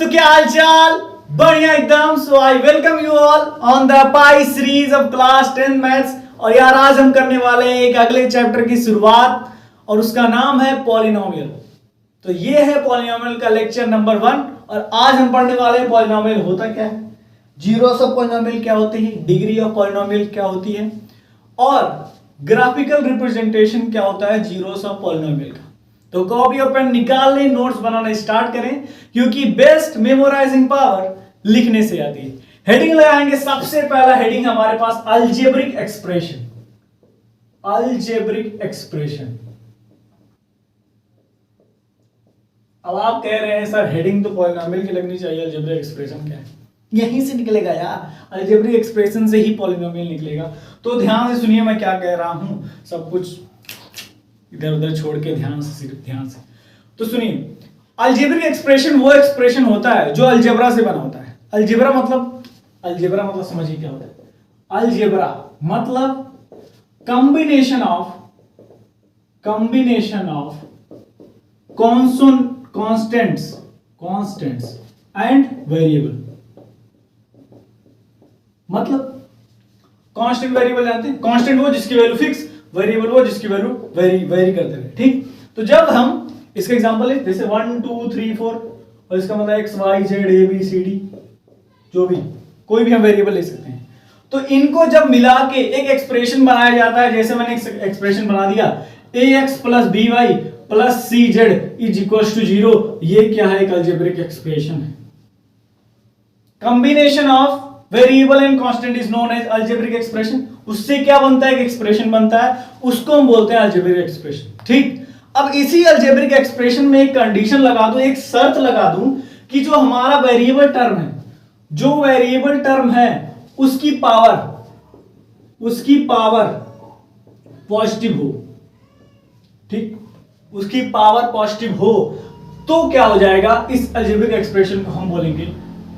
तो क्या हाल चाल? बढ़िया एकदम। So I welcome you all on the pi series of class 10 maths. और यार आज हम करने वाले हैं एक अगले चैप्टर की शुरुआत और उसका नाम है पॉलिनोमियल। तो ये है पॉलिनोमियल का लेक्चर नंबर 1 और आज हम पढ़ने वाले हैं पॉलिनोमियल होता क्या है, जीरोस ऑफ पॉलिनोमियल क्या होती है, डिग्री ऑफ पॉलिनोमियल क्या होती है और ग्राफिकल रिप्रेजेंटेशन क्या होता है जीरोस ऑफ पॉलिनोमियल का। तो कॉपी और पेन निकाल लें, नोट्स बनाना स्टार्ट करें क्योंकि बेस्ट मेमोराइजिंग पावर लिखने से आती है। हेडिंग लगाएंगे। सबसे पहला हेडिंग हमारे पास अलजेब्रिक एक्सप्रेशन। Algebraic expression. अब आप कह रहे हैं सर हेडिंग तो पॉलिनोमियल की लगनी चाहिए, अलजेब्रिक एक्सप्रेशन क्या है? यहीं से निकलेगा यार, अलजेब्रिक एक्सप्रेशन से ही पॉलिनोमियल निकलेगा। तो ध्यान से सुनिए मैं क्या कह रहा हूं, सब कुछ इधर उधर छोड़ के ध्यान से, सिर्फ ध्यान से तो सुनिए। अलजेब्रिक एक्सप्रेशन वो एक्सप्रेशन होता है जो अलजेब्रा से बना होता है। अलजेब्रा मतलब समझिए क्या होता है। अलजेब्रा मतलब combination of constants and variable. मतलब कांस्टेंट वेरिएबल जानते हैं, कांस्टेंट वो जिसकी वैल्यू फिक्स, वेरिएबल वो जिसकी वैल्यू वेरी करते रहे। ठीक, तो जब हम इसका एग्जांपल है जैसे 1 2 3 4 और इसका मतलब x y z a b c d, जो भी कोई भी हम वेरिएबल ले सकते हैं। तो इनको जब मिला के एक एक्सप्रेशन बनाया जाता है, जैसे मैंने एक एक्सप्रेशन बना दिया ax + by + cz = 0। ये क्या है? एक अलजेब्रिक एक्सप्रेशन है। Combination of variable and constant is known as algebraic expression. उससे क्या बनता है? एक एक्सप्रेशन बनता है, उसको हम बोलते हैं अलजेब्रिक एक्सप्रेशन। ठीक, अब इसी अलजेब्रिक एक्सप्रेशन में एक कंडीशन लगा दूं, एक शर्त लगा दूं कि जो हमारा वेरिएबल टर्म है उसकी पावर पॉजिटिव हो। ठीक, उसकी पावर पॉजिटिव हो तो क्या हो जाएगा? इस अलजेब्रिक एक्सप्रेशन को हम बोलेंगे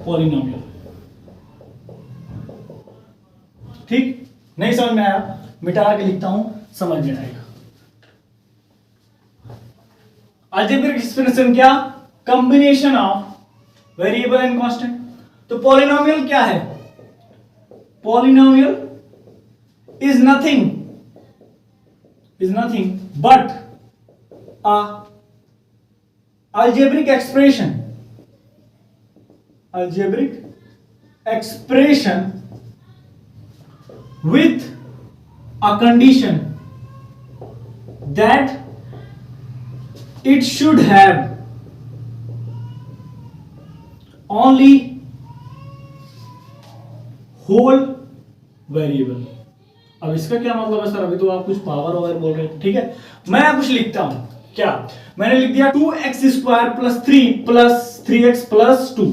पॉलिनोमियल। ठीक, नहीं समझ में आया? मिटा के लिखता हूं, समझ में आएगा। अलजेब्रिक एक्सप्रेशन क्या? Combination of variable and constant. तो पॉलिनोमियल क्या है? Polynomial is nothing but a algebraic expression with a condition that it should have only whole variable। अब इसका क्या मतलब है सर? अभी तो आप कुछ पावर ओवर बोल रहे थे। ठीक है, मैं कुछ लिखता हूं। क्या मैंने लिख दिया? 2x² + 3 + 3x + 2।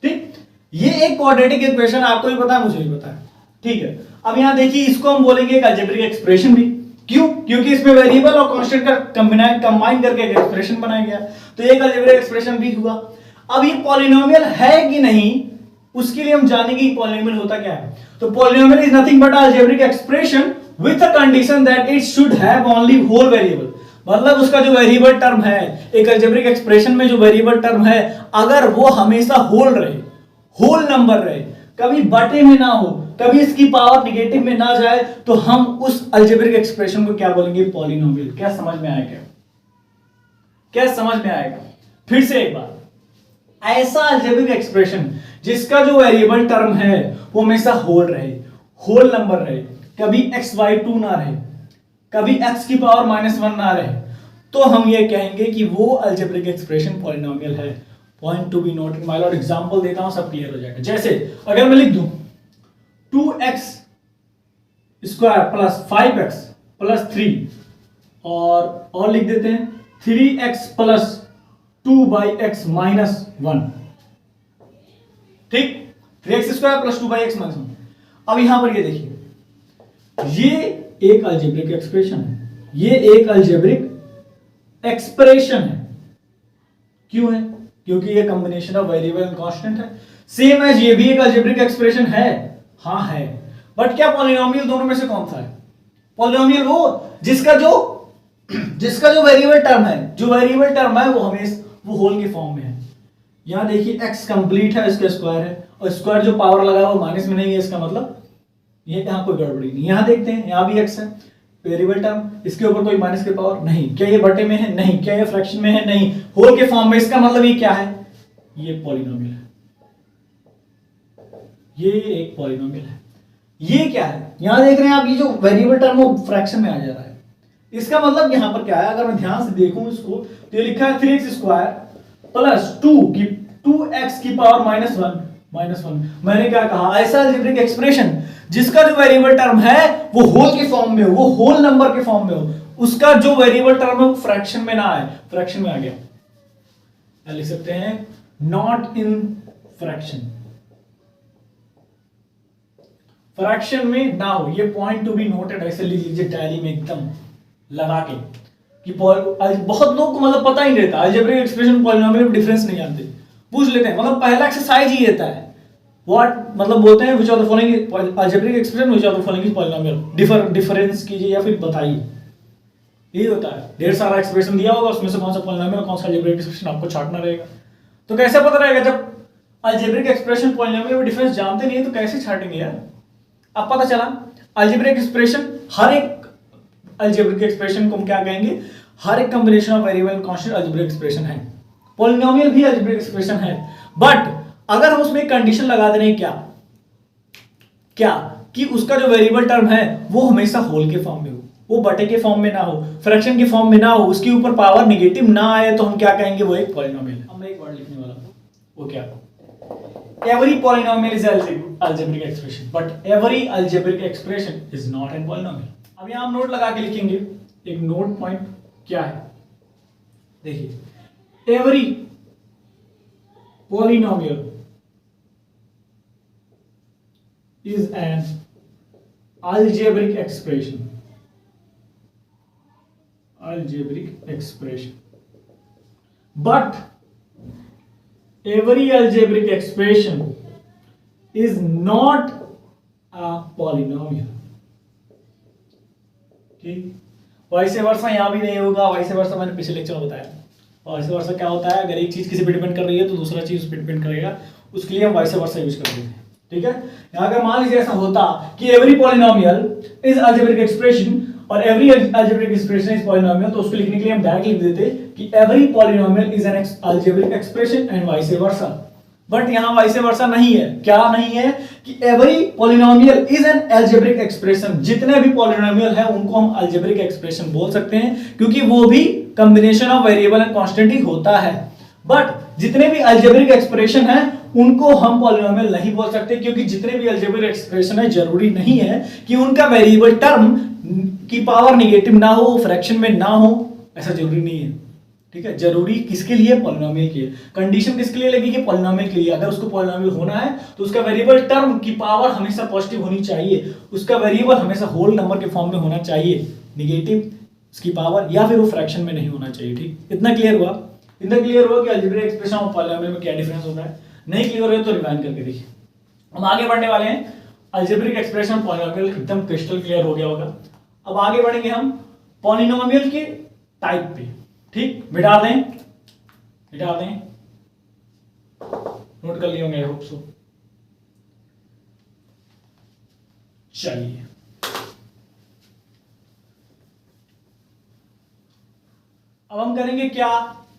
ठीक, ये एक क्वाड्रेटिक इक्वेशन, आपको भी पता है, मुझे भी पता है। ठीक है, अब यहां देखिए, इसको हम बोलेंगे एक अलजेब्रिक एक्सप्रेशन भी। क्यों? क्योंकि इसमें वेरिएबल और कांस्टेंट का कंबाइन करके एक एक्सप्रेशन बनाया गया, तो एक अलजेब्रिक एक्सप्रेशन भी हुआ। अब ये पॉलिनोमियल है कि नहीं, उसके लिए हम जानेंगे कि पॉलिनोमियल होता क्या है। तो polynomial is nothing but algebraic expression with a condition that it should have only whole variable. मतलब उसका जो वेरिएबल टर्म है, एक अलजेब्रिक एक्सप्रेशन में जो वेरिएबल टर्म है, अगर वो हमेशा होल रहे, होल नंबर रहे, कभी बटे में ना हो, कभी इसकी पावर निगेटिव में ना जाए, तो हम उस अलजेब्रिक एक्सप्रेशन को क्या बोलेंगे? पॉलिनोमियल। क्या समझ में आएगा? क्या समझ में आएगा? फिर से एक बार, ऐसा अलजेब्रिक एक्सप्रेशन जिसका जो वेरिएबल टर्म है वो हमेशा होल रहे, होल नंबर रहे, कभी x y 2 ना रहे, कभी x की पावर -1 ना रहे, तो हम ये कहेंगे कि वो अलजेब्रिक एक्सप्रेशन पॉलिनोमियल है। Point to be noted my Lord. Example देता हूं, सब क्लियर हो जाएगा। जैसे अगर मैं लिख दूं 2x² + 5x + 3 और लिख देते हैं 3x + 2x - 1। ठीक, 3x² + 2x - 1। अब यहां पर ये देखिए, ये एक अलजेब्रिक एक्सप्रेशन है, ये एक अलजेब्रिक एक्सप्रेशन है। क्यों है? क्योंकि ये combination of variable and constant है। सेम एज ये भी एक अलजेब्रिक एक्सप्रेशन है। हाँ है, बट क्या पॉलिनोमियल दोनों में से कौन सा है? पॉलिनोमियल वो जिसका जो वेरिएबल टर्म है, वो हमेशा वो होल के फॉर्म में है। यहाँ देखिए x कंप्लीट है, इसका स्क्वायर है, और स्क्वायर जो पावर लगा है वो माइनस में नहीं है, इसका मतलब ये यहाँ कोई गड़बड़ी नहीं। यहाँ देखते हैं, यहाँ भी x है, वेरिएबल टर्म, इसके ऊपर कोई माइनस के पावर नहीं। क्या ये बटे में है? नहीं। क्या ये फ्रैक्शन में है? नहीं। होल के फॉर्म में, इसका मतलब ये क्या है? ये पॉलिनोमियल है, ये एक पॉलिनोमियल है। ये क्या है? यहां देख रहे हैं आप, ये जो वेरिएबल टर्म वो फ्रैक्शन में आ जा रहा है। इसका मतलब यहां पर क्या है? अगर मैं ध्यान से देखूं इसको, तो ये लिखा है 3x स्क्वायर प्लस 2x की पावर -1। मैंने क्या कहा? ऐसा अलजेब्रिक एक्सप्रेशन जिसका जो वेरिएबल टर्म है वो होल के फॉर्म में हो, वो होल नंबर के फॉर्म में हो, उसका जो वेरिएबल टर्म है वो फ्रैक्शन में ना आए, फ्रैक्शन में आ गया, लिख सकते हैं नॉट इन फ्रैक्शन, फ्रैक्शन में ना हो। ये पॉइंट टू बी नोटेड, ऐसे लिख लीजिए डायरी में एकदम लगा के कि बहुत लोग को मतलब पता ही नहीं रहता, अलजेब्रिक एक्सप्रेशन पॉलिनोमियल में डिफरेंस नहीं जानते, पूछ लेते हैं, मतलब पहला एक्सरसाइज ही रहता है व्हाट, मतलब बोलते हैं which of the following algebraic expression, which of the following is polynomial, difference कीजिए या फिर बताइए, यही होता है। ढेर सारा एक्सप्रेशन दिया होगा, उसमें से कौन सा पॉलिनोमियल कौन सा अलजेब्रिक एक्सप्रेशन आपको छांटना रहेगा। तो कैसे पता रहेगा? जब अलजेब्रिक एक्सप्रेशन पॉलिनोमियल में डिफरेंस जानते नहीं है तो कैसे छांटेंगे यार? अब पता चला अलजेब्रिक एक्सप्रेशन, हर एक अलजेब्रिक एक्सप्रेशन को हम क्या कहेंगे? हर एक combination of variable constant algebraic expression है। पॉलिनोमियल भी अलजेब्रिक एक्सप्रेशन है, बट अगर हम उसमें एक कंडीशन लगा दे रहे हैं, क्या कि उसका जो वेरिएबल टर्म है वो हमेशा होल के फॉर्म में हो, वो बटे के फॉर्म में ना हो, फ्रैक्शन के फॉर्म में ना हो, उसके ऊपर पावर नेगेटिव ना आए, तो हम क्या कहेंगे? वो एक पॉलिनोमियल है। अब मैं एक वर्ड लिखने वाला हूं, वो क्या? Every polynomial is algebraic expression, but every algebraic expression is not a polynomial. अब यहाँ हम नोट लगा के लिखेंगे, एक नोट पॉइंट क्या है? देखिए, every polynomial is an algebraic expression. Algebraic expression, but every algebraic expression is not a polynomial. ठीक, वैसे वर्षा यहां भी नहीं होगा, वैसे वर्षा मैंने पिछले लेक्चर में बताया। वैसे वर्षा क्या होता है? अगर एक चीज किसी पे डिपेंड कर रही है तो दूसरा चीज उस पे डिपेंड करेगा, उसके लिए हम वैसे वर्षा यूज करते हैं। ठीक है, यहां अगर मान लीजिए ऐसा होता कि every polynomial is algebraic expression और every algebraic expression is polynomial, तो उसको लिखने के लिए हम डायरेक्ट लिख देते कि every polynomial is an algebraic expression and vice versa. But यहां वाइस वर्सा नहीं है। क्या नहीं है? कि every polynomial is an algebraic expression, जितने भी पॉलिनोमियल है उनको हम अलजेब्रिक एक्सप्रेशन बोल सकते हैं, क्योंकि वो भी combination of variable and constant ही होता है। बट जितने भी अलजेब्रिक एक्सप्रेशन है उनको हम पॉलिनोमियल नहीं बोल सकते, क्योंकि जितने भी अलजेब्रिक एक्सप्रेशन है जरूरी नहीं है कि उनका वेरिएबल टर्म की पावर नेगेटिव ना हो, फ्रैक्शन में ना हो, ऐसा जरूरी नहीं है। ठीक है, जरूरी किसके लिए? पॉलिनोमियल के लिए। कंडीशन किसके लिए लगेगी? पॉलिनोमियल के लिए। अगर उसको पॉलिनोमियल होना है तो उसका वेरिएबल टर्म की पावर हमेशा पॉजिटिव होनी चाहिए, उसका वेरिएबल हमेशा होल नंबर के फॉर्म में होना चाहिए, नेगेटिव उसकी पावर, या फिर वो फ्रैक्शन में नहीं होना चाहिए। ठीक, इतना क्लियर हुआ? इतना क्लियर हुआ कि अलजेब्रिक एक्सप्रेशन और पॉलिनोमियल में क्या डिफरेंस होता है? नहीं क्लियर हो तो रिवाइंड करके देखिए। हम आगे बढ़ने वाले हैं, अलजेब्रिक एक्सप्रेशन पॉलिनोमियल एकदम क्रिस्टल क्लियर हो गया होगा। अब आगे बढ़ेंगे हम पॉलिनोमियल के टाइप पे। ठीक, मिटा दें, नोट कर लिए होंगे, आई होप सो। चलिए, अब हम करेंगे क्या?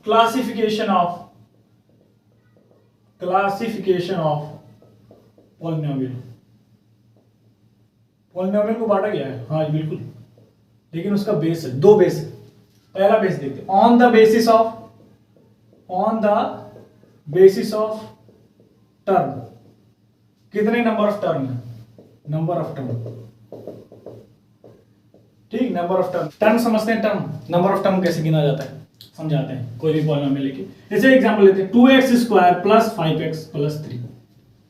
Classification of polynomial. पॉलिनोमियल को बांटा गया है, हाँ बिल्कुल, लेकिन उसका बेस है, दो बेस है। पहला बेस देखते हैं, on the basis of term. कितने नंबर ऑफ टर्म है? Number of term. ठीक, नंबर ऑफ टर्म। टर्म समझते हैं, टर्म, नंबर ऑफ टर्म कैसे गिना जाता है समझाते हैं। कोई भी पॉलिनोमियल लेके, जैसे एग्जांपल लेते हैं 2x square plus 5x plus 3।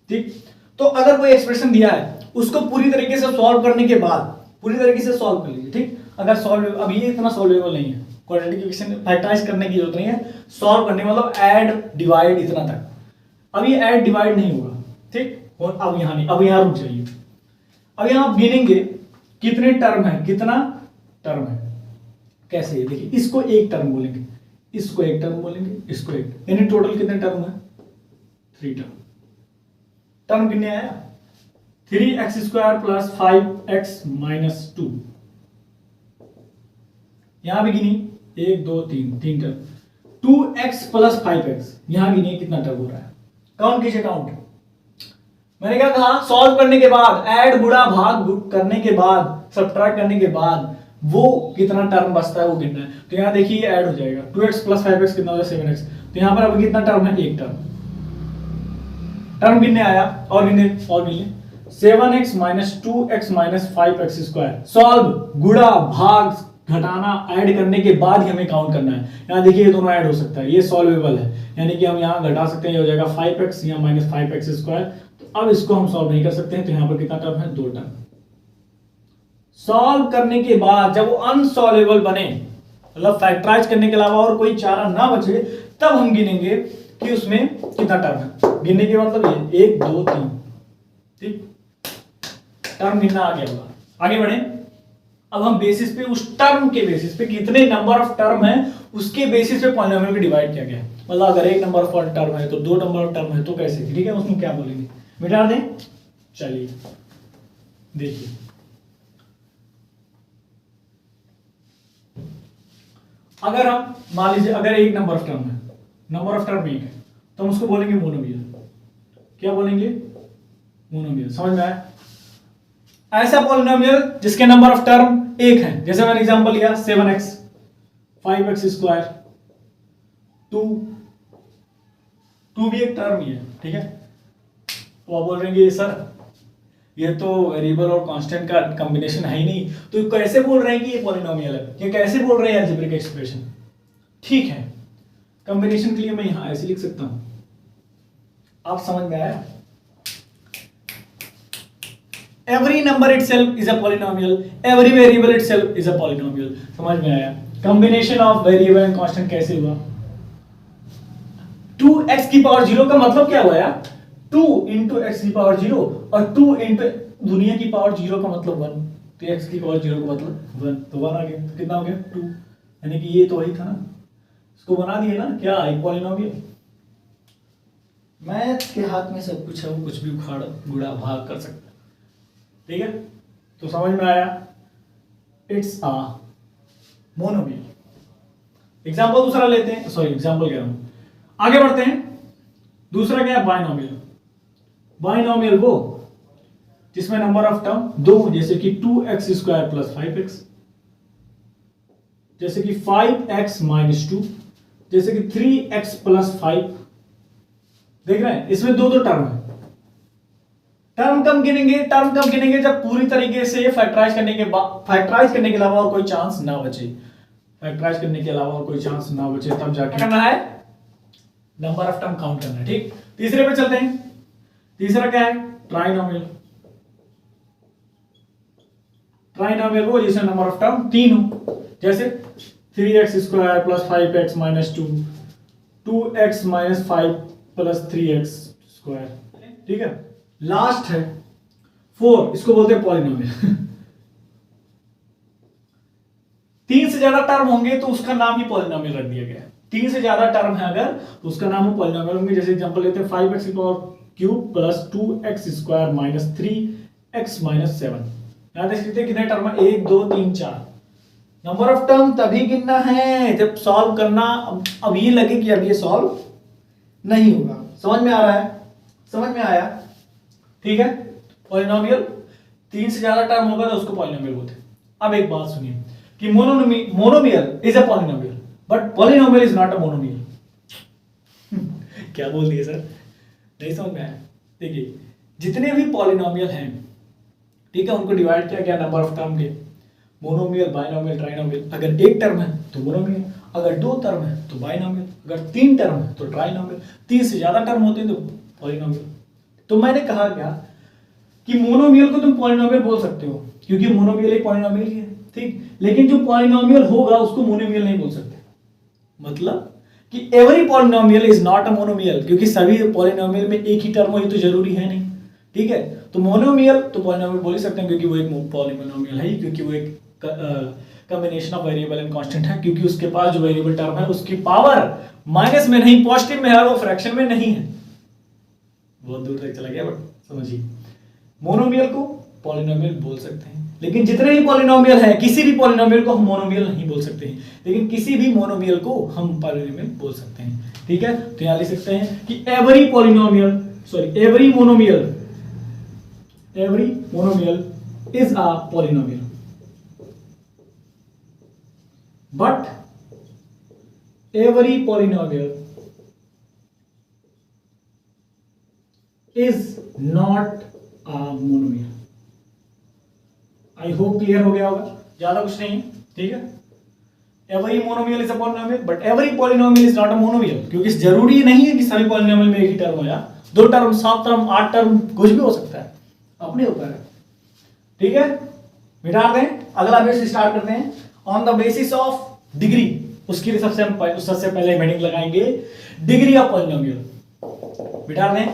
ठीक, तो अगर कोई एक्सप्रेशन दिया है उसको पूरी तरीके से सॉल्व करने के बाद पूरी तरीके से सॉल्व कर लीजिए। ठीक, अगर सॉल्व, अब ये इतना सॉल्वेबल नहीं है, क्वाड्रेटिक इक्वेशन फैक्टराइज करने की जरूरत नहीं है, सॉल्व करने मतलब ऐड डिवाइड इतना तक। अब ये ऐड डिवाइड नहीं होगा। ठीक, और अब यहां नहीं, अब यहां रुक जाइए। अब यहां आप गिनेंगे कितने टर्म है, कितना टर्म है, कैसे? देखिए, इसको एक टर्म बोलेंगे, इसको एक टर्म बोलेंगे, इसको एक, यानी टोटल कितने टर्म है? 3 टर्म कितने आया 3x² प्लस 5x माइनस 2। यहां भी गिनी 1 2 3 टर्म 2x प्लस 5x। यहां गिनिए कितना टर्म हो रहा है, काउंट कीजिए काउंट। मैंने क्या कहा, सॉल्व करने के बाद, ऐड गुणा भाग करने के बाद, सब्ट्रैक्ट करने के बाद वो कितना टर्म बचता है वो गिनना है। तो यहां देखिए ऐड हो जाएगा 2x प्लस 5x कितना हो जाएगा 7x। तो यहां पर अब कितना टर्म है, एक टर्म गिनने आया और गिनने 7x minus 2x minus 5x square. Solve गुणा भाग घटाना ऐड करने के बाद ही हमें काउंट करना है। यहां देखिए ये दोनों ऐड हो सकता है, ये सॉल्वेबल है, यानी कि हम यहां घटा सकते हैं, ये हो जाएगा 5x या माइनस 5x स्क्वायर। तो अब इसको हम सॉल्व नहीं कर सकते हैं, तो यहां पर कितना टर्म है, 2 टर्म। सॉल्व करने के बाद जब वो अनसॉल्वेबल बने, मतलब फैक्टराइज करने के अलावा और कोई चारा ना बचे, तब हम गिनेंगे कि उसमें कितना टर्म है। गिनने के मतलब ये 1 2 3, ठीक, टर्म गिनना आ गया होगा। आगे बढ़े, अब हम बेसिस पे, उस टर्म के बेसिस पे, कितने नंबर ऑफ टर्म है उसके बेसिस पे पॉलिनोमियल को डिवाइड किया गया है। मतलब अगर 1 नंबर ऑफ टर्म है तो 2 नंबर ऑफ टर्म है तो कैसे, ठीक है, उसमें क्या बोलेंगे, मिटा दें। चलिए देखिए, अगर हम मान लीजिए अगर 1 नंबर ऑफ टर्म है, नंबर ऑफ टर्म 1 है, तो हम उसको बोलेंगे मोनोमियल। क्या बोलेंगे, मोनोमियल। समझ में आया? ऐसा पॉलिनोमियल जिसके नंबर ऑफ टर्म 1 है, जैसे मैंने एग्जांपल लिया 7x 5x स्क्वायर 2 भी एक टर्म ही है, ठीक है। तो आप बोल रहे हैं सर ये तो वेरिएबल और कांस्टेंट का कॉम्बिनेशन है ही नहीं, तो कैसे बोल रहे हैं कि ये पॉलिनोमियल है, ये कैसे बोल रहे हैं अलजेब्रिक एक्सप्रेशन। ठीक है, कॉम्बिनेशन के लिए मैं यहां ऐसे लिख सकता हूं, आप समझ में आया। Every number itself is a polynomial, every variable itself is a polynomial। समझ में आया। combination of variable and constant कैसे हुआ, 2x की पावर 0 का मतलब क्या हुआ यार, 2 इंटू एक्स की पावर 0 और 2 इंटू दुनिया की पावर 0 का मतलब 1, तो x की पावर 0 का मतलब 1, तो 1 आ गया, तो कितना हो गया 2, यानी कि ये तो वही था ना, इसको बना दिए ना, क्या एक पॉलिनोमियल। मैथ के हाथ में सब कुछ है, वो कुछ भी उखाड़ गुणा भाग कर सकता है, ठीक है। तो समझ में आया, इट्स अ मोनोमियल। एग्जांपल दूसरा लेते हैं, सॉरी एग्जांपल कह रहा हूं, आगे बढ़ते हैं। दूसरा क्या है, बाइनोमियल। बाइनोमियल वो जिसमें नंबर ऑफ टर्म 2, जैसे कि 2x स्क्वायर प्लस 5x, जैसे कि 5x माइनस 2, जैसे कि 3x प्लस 5। देख रहे हैं, इसमें दो टर्म है। टर्म कम गिनेंगे जब पूरी तरीके से फैक्टराइज करने के अलावा और कोई चांस ना बचे, फैक्टराइज करने के अलावा और कोई चांस ना बचे, तब जाके करना है, नंबर ऑफ टर्म काउंट करना है, ठीक। तीसरे पे चलते हैं। तीसरा क्या है, ट्राइनोमियल। ट्राइनोमियल वो जिसमें नंबर ऑफ टर्म 3 हो, जैसे 3x square plus 5x minus 2, 2x minus 5 plus 3x square, ठीक है। लास्ट है 4, इसको बोलते हैं पॉलिनोमियल। 3 से ज्यादा टर्म होंगे तो उसका नाम ही पॉलिनोमियल रख दिया गया है। 3 से ज्यादा टर्म है अगर, तो उसका नाम है पॉलिनोमियल होंगे। जैसे एग्जांपल लेते हैं 5x की power cube plus 2x square minus 3x minus 7। यहां देख सकते हैं कितने टर्म है, 1 2 3 4। नंबर ऑफ टर्म तभी गिनना है जब सॉल्व करना, अब ये लगे कि अब ये सॉल्व नहीं होगा। समझ में आ रहा है, समझ में आया, ठीक है। पॉलिनोमियल 3 से ज्यादा टर्म होगा तो उसको पॉलिनोमियल बोलते हैं। अब एक बात सुनिए कि monomial is a polynomial but polynomial is not a monomial. क्या बोल दिए सर, नहीं समझ में आया। देखिए जितने भी पॉलिनोमियल हैं, ठीक है, उनको डिवाइड किया गया नंबर ऑफ टर्म के, मोनोमियल, बाइनोमियल, ट्राइनोमियल। अगर एक टर्म है तो मोनोमियल, अगर 2 टर्म है तो बाइनोमियल, अगर 3 टर्म है तो ट्राइनोमियल, 3 से ज्यादा टर्म होते हैं तो पॉलिनोमियल। तो मैंने कहा क्या कि मोनोमियल को तुम पॉलिनोमियल बोल सकते हो क्योंकि मोनोमियल एक पॉलिनोमियल ही है, ठीक। लेकिन जो पॉलिनोमियल होगा उसको मोनोमियल नहीं बोल सकते। मतलब कि every polynomial is not a monomial, क्योंकि सभी पॉलिनोमियल में एक ही टर्म हो ये तो जरूरी है नहीं, ठीक है। तो मोनोमियल तो पॉलिनोमियल बोल ही सकते हैं क्योंकि वो एक पॉलिनोमियल है, क्योंकि वो एक combination of variable and constant है, क्योंकि उसके पास जो वेरिएबल टर्म है उसकी पावर माइनस में नहीं पॉजिटिव में है, वो फ्रैक्शन में नहीं है, बहुत दूर तक चला गया बट समझिए, मोनोमियल को पॉलिनोमियल बोल सकते हैं, लेकिन जितने भी पॉलिनोमियल है, किसी भी पॉलिनोमियल को हम मोनोमियल नहीं बोल सकते हैं, लेकिन किसी भी मोनोमियल को हम पॉलिनोमियल बोल सकते हैं। ठीक है, तो यहां लिख सकते हैं कि every monomial is a polynomial, but every polynomial is not a monomial। I hope clear हो गया होगा, ज्यादा कुछ नहीं है। ठीक है, every monomial is a polynomial but every polynomial is not a monomial, क्योंकि जरूरी नहीं है कि सभी पॉलिनोमियल में एक ही टर्म हो, या 2 टर्म, 7 टर्म, 8 टर्म, कुछ भी हो सकता है, अपने ऊपर है। ठीक है, मिटा दें, अगला बेस स्टार्ट करते हैं। On the basis of degree, उसके लिए सबसे पहले हेडिंग लगाएंगे डिग्री ऑफ पॉलिनोमियल। बिठा दें,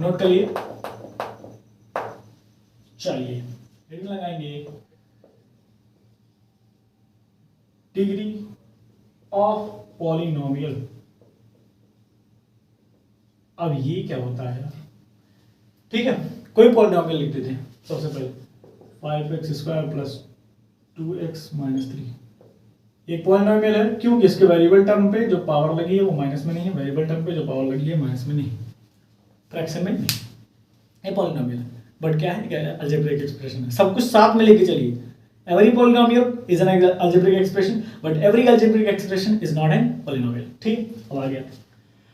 नोट करिए, चलिए हेडिंग लगाएंगे डिग्री ऑफ पॉलिनोमियल। अब ये क्या होता है? ठीक है, कोई पॉलिनोमियल लिख देते हैं सबसे पहले, 5x² प्लस 2x माइनस 3। एक पॉलिनोमियल है, क्योंकि इसके वेरिएबल टर्म पे जो पावर लगी है वो माइनस में नहीं है, वेरिएबल टर्म पे जो पावर लगी है माइनस में नहीं, फ्रैक्शन में नहीं, ये पॉलिनोमियल है। बट क्या है, अलजेब्रिक एक्सप्रेशन है, सब कुछ साथ में लेके चलिए। Every polynomial is an algebraic expression but every algebraic expression is not an polynomial. ठीक, अब आ गया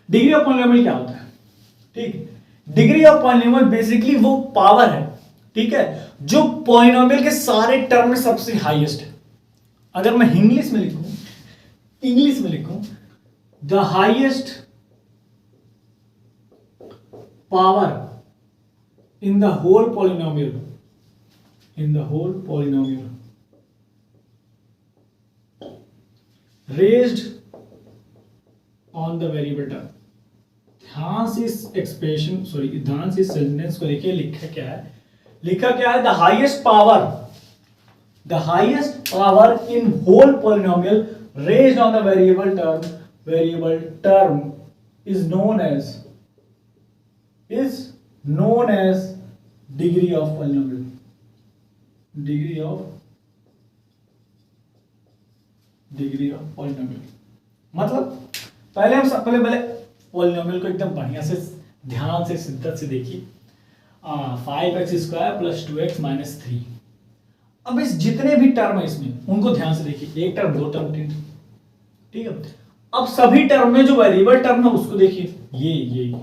डिग्री ऑफ पॉलिनोमियल क्या होता है। ठीक, डिग्री ऑफ पॉलिनोमियल बेसिकली वो पावर है, ठीक है, जो पॉलिनोमियल के सारे टर्म में सबसे हाईएस्ट है। अगर मैं इंग्लिश में लिखूं the highest power in the whole polynomial raised on the variable term. ध्यान से इस एक्सप्रेशन, ध्यान से इस सेंटेंस को देखिए, लिखा क्या है, the highest power in whole polynomial raised on the variable term is known as degree of polynomial। मतलब पहले पॉलिनोमियल को एकदम बढ़िया से ध्यान से शिद्दत से देखिए। 5x² plus 2x minus 3। अब इस जितने भी टर्म है इसमें उनको ध्यान से देखिए, एक टर्म, 2 टर्म, 3 टर्म। ठीक है, अब सभी टर्म में जो वेरिएबल टर्म है उसको देखिए, ये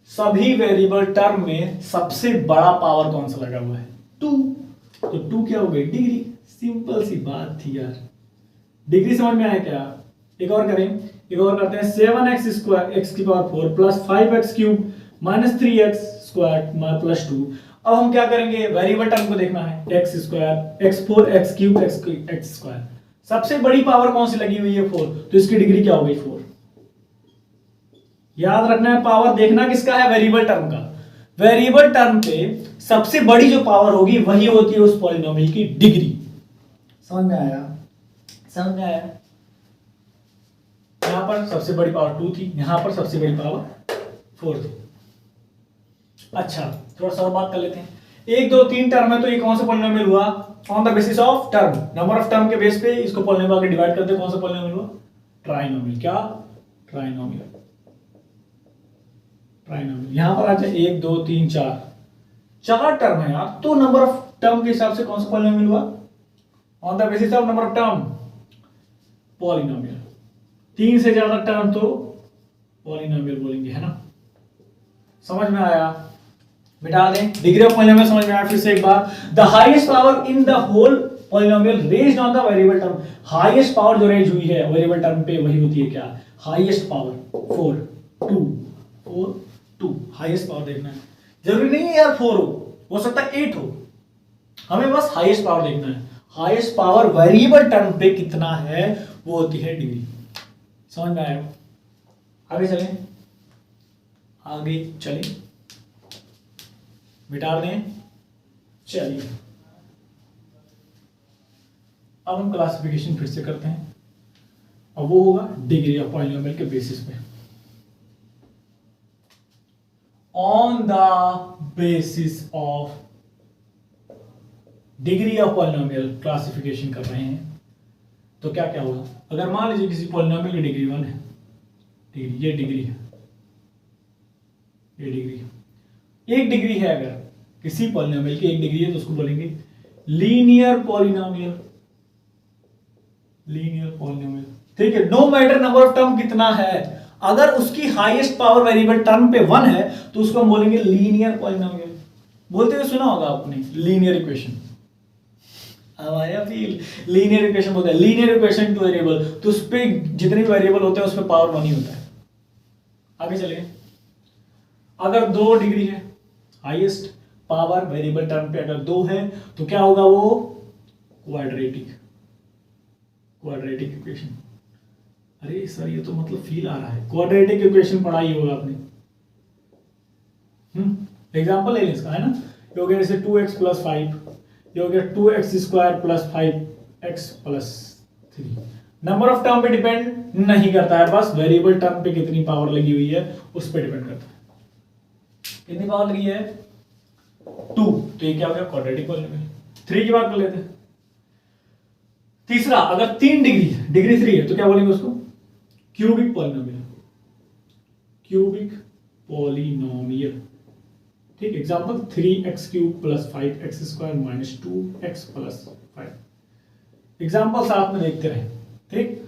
सभी वेरिएबल टर्म में सबसे बड़ा पावर कौन सा लगा हुआ है? 2। तो 2 क्या हो गई? डिग्री। सिंपल सी बात थी यार, डिग्री समझ में आया क्या? एक और करते हैं 7x² x की power 4 plus 5x³ minus 3x² plus 2। अब हम क्या करेंगे? वेरिएबल टर्म को देखना है, x² x4 x³ x²। सबसे बड़ी पावर कौन सी लगी हुई है? 4। तो इसकी डिग्री क्या हो गई? 4। याद रखना है, पावर देखना किसका है? वेरिएबल टर्म का। वेरिएबल टर्म पे सबसे बड़ी जो पावर होगी वही होती है उस पॉलिनोमियल की डिग्री। समझ में आया? यहां पर सबसे बड़ी पावर 2 थी, यहां पर सबसे बड़ी पावर 4 थी। अच्छा, थोड़ा सा और बात कर लेते हैं। 1 2 3 टर्म है, तो ये कौन सा पॉलिनोमियल हुआ? On the basis of term, number of term के बेस पे इसको पॉलिनोमियल के डिवाइड करते हैं। कौन सा पॉलिनोमियल हुआ? ट्राइनोमियल। क्या? ट्राइनोमियल। यहां पर आ जाए 1 2 3 4 टर्म है यार, तो नंबर ऑफ टर्म के हिसाब से कौन सा पॉलिनोमियल हुआ? On the basis of number of term, polynomial. 3 से ज्यादा टर्म तो पॉलिनोमियल बोलेंगे, है ना? समझ में आया? मिटा दें। डिग्री ऑफ पॉलिनोमियल समझ में आया? फिर से एक बार, the highest power in the whole polynomial raised on the variable term. Highest power जो रेज हुई है वेरिएबल टर्म पे वही होती है क्या? हाईएस्ट पावर 4 2 हाईएस्ट पावर देखना है। जरूरी नहीं है यार 4 हो सकता है 8 हो, हमें बस हाईएस्ट पावर देखना है। हाईएस्ट पावर वेरिएबल टर्म पे कितना है वो होती है डिग्री। समझ में आया? आगे चलें, मिटा दें। चलिए अब हम क्लासिफिकेशन फिर से करते हैं, और वो होगा डिग्री ऑफ पॉलिनोमियल के बेसिस पे। On the basis of degree of polynomial classification कर रहे हैं, तो क्या क्या होगा? अगर मान लीजिए किसी पॉलिनोमियल की डिग्री 1 है, डिग्री, ये डिग्री है, ये डिग्री है, एक डिग्री है, अगर किसी पॉलिनोमियल की एक डिग्री है तो उसको बोलेंगे लीनियर पॉलिनोमियल, लीनियर पॉलिनोमियल। ठीक है, no matter number of term कितना है, अगर उसकी हाईएस्ट पावर वेरिएबल टर्म पे 1 है तो उसको हम बोलेंगे लीनियर पॉलिनोमियल। बोलते हुए सुना होगा आपने लीनियर इक्वेशन, हमारे फिर लीनियर इक्वेशन बोलते हैं, लीनियर इक्वेशन टू वेरिएबल, तो उस पे जितने भी वेरिएबल होते हैं उसमें पावर 1 ही होता है। आगे चलिए, अगर 2 डिग्री है, हाईएस्ट पावर वेरिएबल टर्म पे अगर 2 है तो क्या होगा? वो क्वाड्रेटिक, क्वाड्रेटिक इक्वेशन। अरे सर ये तो मतलब फील आ रहा है, क्वाड्रेटिक इक्वेशन पढ़ा ही होगा आपने। एग्जांपल ले लें इसका, है ना? ये हो गया जैसे 2x + 5, ये हो गया 2x² + 5x + 3। Number of term पे डिपेंड नहीं करता है, बस वेरिएबल टर्म पे कितनी पावर लगी हुई है उस पे डिपेंड करता है। कितनी पावर लगी है? 2, तो ये क्या हो गया? Quadratic polynomial. 3 की बात कर लेते हैं। तीसरा, अगर 3 डिग्री 3 है तो क्या बोलेंगे उसको? Cubic polynomial, cubic polynomial. ठीक, example 3x³ + 5x² - 2x + 5। Example साथ में देखते रहे। ठीक,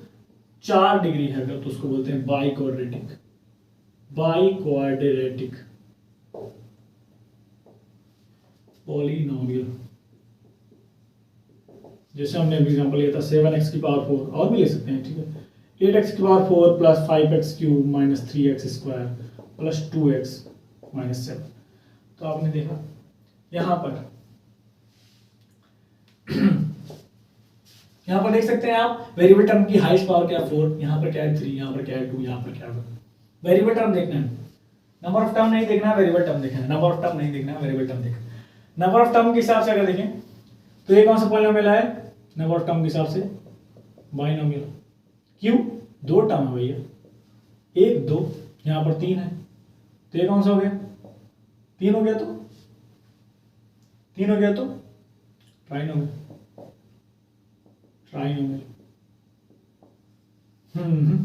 4 डिग्री है अगर तो उसको बोलते हैं by quadratic, by quadratic polynomial. जैसे हमने एग्जांपल लिया था 7x⁴, और भी ले सकते हैं। ठीक है, 8x⁴ + 5x³ - 3x² + 2x - 7। तो आपने देखा यहां पर यहां पर देख सकते हैं आप, वेरिएबल टर्म की हाईएस्ट पावर क्या है? 4, यहां पर क्या है? 3, यहां पर क्या है? 2, यहां पर क्या है? वेरिएबल टर्म देखना है, नंबर ऑफ टर्म नहीं देखना है, वेरिएबल टर्म देखना है। नंबर ऑफ टर्म नहीं देखना है, वेरिएबल टर्म देखना है। नंबर ऑफ टर्म के हिसाब से अगर देखें तो ये कौन सा पॉलिनोमियल है? नंबर ऑफ टर्म के हिसाब से बाइनोमियल। क्यों? 2 टर्म है भैया, 1 2, यहां पर 3 है, तो ये कौन सा हो गया? 3 हो गया, तो 3 हो गया तो ट्राइनोमियल, ट्राइनोमियल।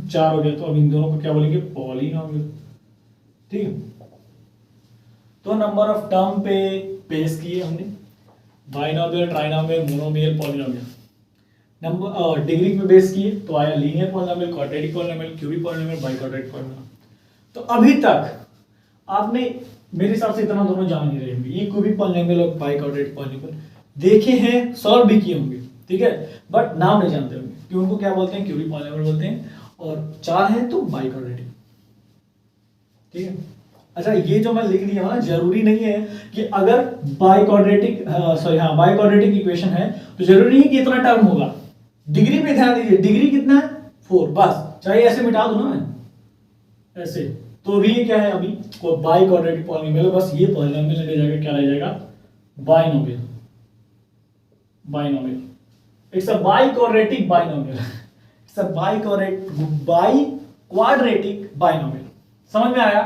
4 हो गया, तो अब इन दोनों को क्या बोलेंगे? पॉलिनोमियल। ठीक है, तो नंबर ऑफ टर्म पे बेस किए हमने, binomial, trinomial, monomial, polynomial. Number degree पे बेस किए तो आया linear polynomial, quadratic polynomial, cubic polynomial, by quadratic polynomial. तो अभी तक आपने मेरे हिसाब से इतना दोनों जान नहीं रहे होंगे, ये क्यूबिक पॉलिनोमियल और बाई क्वाड्रेटिक पॉलिनोमियल देखे हैं, सॉल्व भी किए होंगे। ठीक है, बट नाम नहीं जानते होंगे कि उनको क्या बोलते हैं? क्यूबिक पॉलिनोमियल बोलते हैं, और 4 है तो बाई क्वाड्रेटिक। ठीक है, अच्छा ये जो मैं लिख दिया ना, जरूरी नहीं है कि अगर by quadratic by quadratic equation है तो जरूरी नहीं कि इतना टर्म होगा। डिग्री पे ध्यान दीजिए, डिग्री कितना है? 4, बस। चाहे ऐसे मिटा दूं ना मैं ऐसे, तो भी ये क्या है? अभी को बाई क्वाड्रेटिक पॉलिनोमियल, बस ये पॉलिनोमियल ले जाएगा, क्या ले जाएगा? Binomial, binomial. It's a by quadratic binomial, it's a by quadratic binomial. समझ में आया?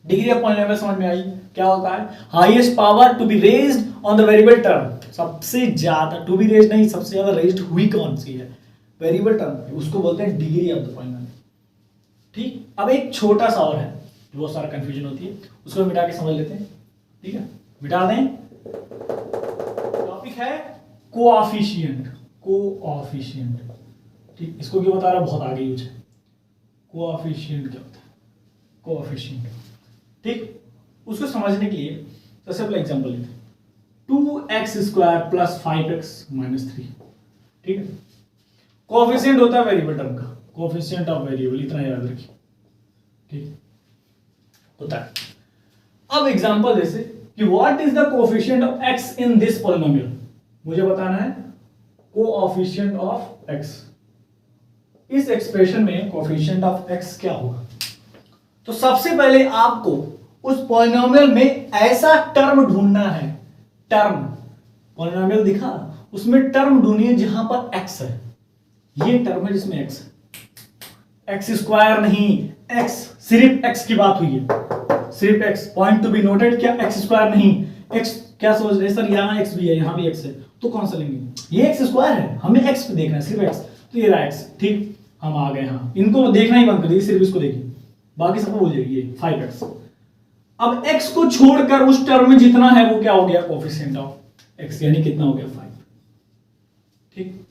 डिग्री ऑफ पॉलिनोमियल समझ में आई? क्या होता है? Highest power to be raised on the variable term. सबसे ज्यादा टू बी रेज्ड नहीं, सबसे ज्यादा रेज्ड हुई कौन सी है? वेरिएबल टर्म, उसको बोलते हैं डिग्री ऑफ द पॉलिनोमियल। ठीक, अब एक छोटा सा और है, बहुत सारा कंफ्यूजन होती है, उसको मिटा के समझ लेते हैं। ठीक है, मिटा दें। टॉपिक है कोएफिशिएंट, कोएफिशिएंट। ठीक, इसको क्यों बता रहा, बहुत आगे यूज है। कोएफिशिएंट क्या होता है? कोएफिशिएंट। ठीक, उसको समझने के लिए सबसे पहले एग्जांपल लेते हैं, 2x² + 5x - 3। ठीक है, कोएफिशिएंट होता है वेरिएबल टर्म का, कोएफिशिएंट ऑफ वेरिएबल, इतना याद रखिए। ठीक होता है। अब एग्जांपल जैसे कि what is the coefficient of x in this polynomial, मुझे बताना है कोएफिशिएंट ऑफ x। इस एक्सप्रेशन में कोएफिशिएंट ऑफ x क्या होगा? तो सबसे पहले आपको उस पॉलिनोमियल में ऐसा टर्म ढूंढना है, टर्म, पॉलिनोमियल दिखा, उसमें टर्म ढूंढिए जहां पर x है। ये टर्म है जिसमें x है, x² नहीं, x, सिर्फ x की बात हुई है। सिर्फ x, point to be noted, क्या x स्क्वायर नहीं, x क्या सोच रहे सर, यहाँ x भी है यहाँ भी x है, तो कौन सा लेंगे, ये x स्क्वायर है, हमें x पे देखना है सिर्फ x, तो ये रहा x, ठीक, हम आ गए, हाँ इनको देखना ही बंद कर दीजिए, सिर्फ इसको देखिए, बाकी सबको भूल जाइए, 5x। अब x को छोड़कर उस टर्म में जितना है वो क्या हो गया, कोफिशिएंट ऑफ x, यानी कितना हो गया 5, ठीक,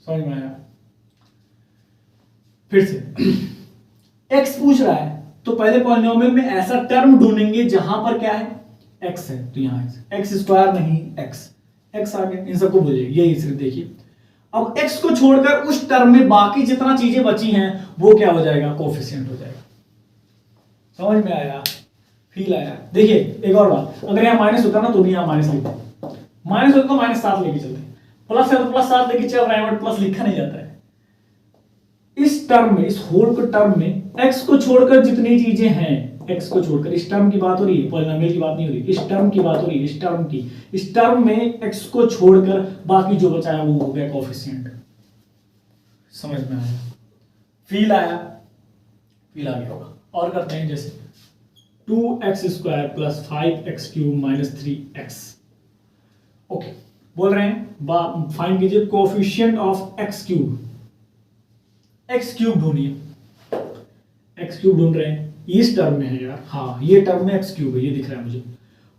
समझ में आया। फिर से x पूछ रहा है तो पहले पॉलिनोमियल में ऐसा टर्म ढूंढेंगे जहां पर क्या है, x है, तो यहां x स्क्वायर नहीं x आ गया, इन सबको भूलिए, यही सिर्फ देखिए। अब x को छोड़कर उस टर्म में बाकी जितना चीजें बची हैं वो क्या हो जाएगा, कोफिशिएंट हो जाएगा। समझ में आया, फील आया। देखिए एक और बात, अगर यहाँ माइनस होता ना तो भी यहाँ माइनस लिखते, माइनस होता तो -7 लेके चलते, प्लस है तो +7 लेके चल रहे हैं, बट प्लस लिखा नहीं जाता है। इस टर्म में, इस होल के टर्म में x को छोड़कर जितनी चीजें हैं, x को छोड़कर, इस टर्म की बात हो रही है, पॉलिनोमियल की बात नहीं हो रही, इस टर्म की बात हो रही है, इस टर्म की, इस टर्म में x को छोड़कर बाकी जो बचा है वो हो गया कोफिशिएंट। समझ में आया, फील आया, फील आ गया होगा। और करते हैं, जैसे 2x² + 5x³ - 3x, ओके, बोल रहे हैं फाइंड कीजिए कोफिशिएंट ऑफ x³, x³ ढूंढिए, x³ ढूंढ रहे हैं, इस टर्म में है यार, हाँ ये टर्म में x³ है, ये दिख रहा है मुझे,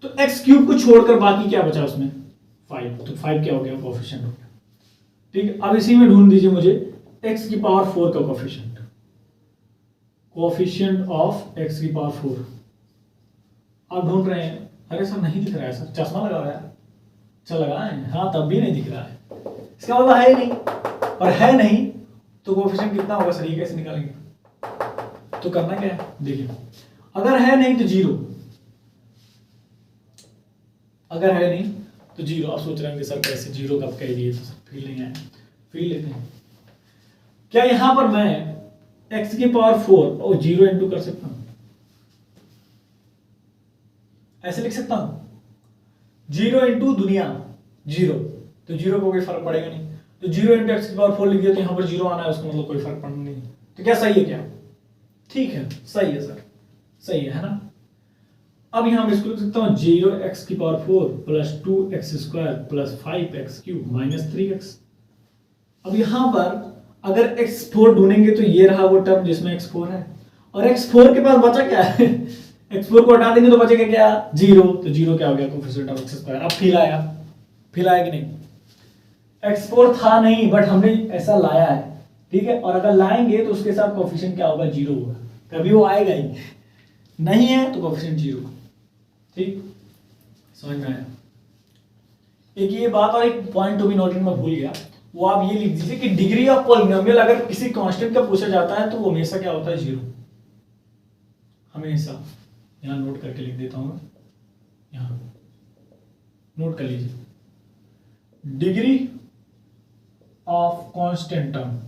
तो x³ को छोड़कर बाकी क्या बचा उसमें 5, तो 5 क्या हो गया, कोफिशिएंट हो गया, ठीक है। अब इसी में ढूंढ दीजिए मुझे x⁴ का कोफिशिएंट, कोफिशिएंट ऑफ x⁴, आप ढूंढ रहे हैं, अरे सर नहीं दिख रहा है सर, चश्मा लगा है, अच्छा लगा है, हाँ तब भी नहीं दिख रहा है, इसका मतलब है ही नहीं, और है नहीं तो कोफिशिएंट कितना होगा सर, ये कैसे निकालेंगे, तो करना क्या है, देखिए अगर है नहीं तो 0, अगर है नहीं तो 0, आप सोच रहे होंगे सर कैसे 0 कब कह दिए, तो सर फील नहीं आया, फील लेते हैं, क्या यहां पर मैं x⁴ और 0 इंटू कर सकता हूं, ऐसे लिख सकता हूं, 0 इंटू दुनिया 0, तो 0 को कोई फर्क पड़ेगा नहीं, तो 0 इंटू x⁴ लिख दिया तो यहां पर 0 आना है, उसका मतलब कोई फर्क पड़ना नहीं, तो क्या सही है, क्या ठीक है, सही है सर, सही है ना। अब यहां मैं इसको लिख सकता हूं 0x⁴ + 2x² + 5x³ - 3x। अब यहां पर अगर x4 ढूंढेंगे तो ये रहा वो टर्म जिसमें x4 है, और x4 के पास बचा क्या है x4 को हटा देंगे तो बचेगा क्या, 0, तो 0 क्या हो गया, कोफिशिएंट ऑफ x²। अब फील आया, फील आया कि नहीं, x4 था नहीं बट हमने ऐसा लाया है, ठीक है, और अगर लाएंगे तो उसके साथ कोफिशिएंट क्या होगा, 0 होगा, कभी वो आएगा ही नहीं, है तो कोफिशिएंट 0, ठीक, समझ में आया। एक ये बात, और एक पॉइंट टू बी नोटेड मैं भूल गया, वो आप ये लिख दीजिए कि डिग्री ऑफ पॉलिनोमियल अगर किसी कांस्टेंट का पूछा जाता है तो वो हमेशा क्या होता है, 0, हमेशा। यहां नोट करके लिख देता हूं मैं, यहां नोट कर लीजिए, डिग्री ऑफ कांस्टेंट टर्म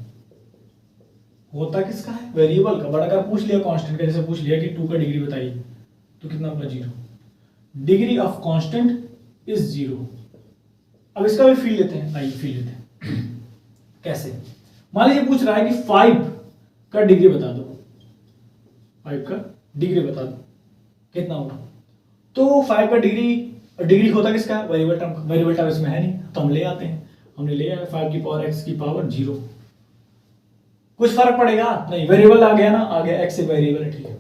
होता किसका है, वेरिएबल का, बट अगर पूछ लिया कांस्टेंट का, जैसे पूछ लिया कि 2 का डिग्री बताइए, तो कितना होगा, 0, डिग्री ऑफ कांस्टेंट इज 0। अब इसका भी फील लेते हैं, आइए फील लेते हैं कैसे। मान लीजिए पूछ रहा है कि 5 का डिग्री बता दो, 5 का डिग्री बता दो कितना होगा, तो 5 का डिग्री होता किसका, वेरिएबल टर्म, वेरिएबल टर्म इसमें है नहीं, तो हम ले आते हैं, हमने ले आया 5 की पावर x की पावर 0, कुछ फर्क पड़ेगा नहीं, वेरिएबल आ गया ना, आ गया, x एक वेरिएबल है, ठीक है,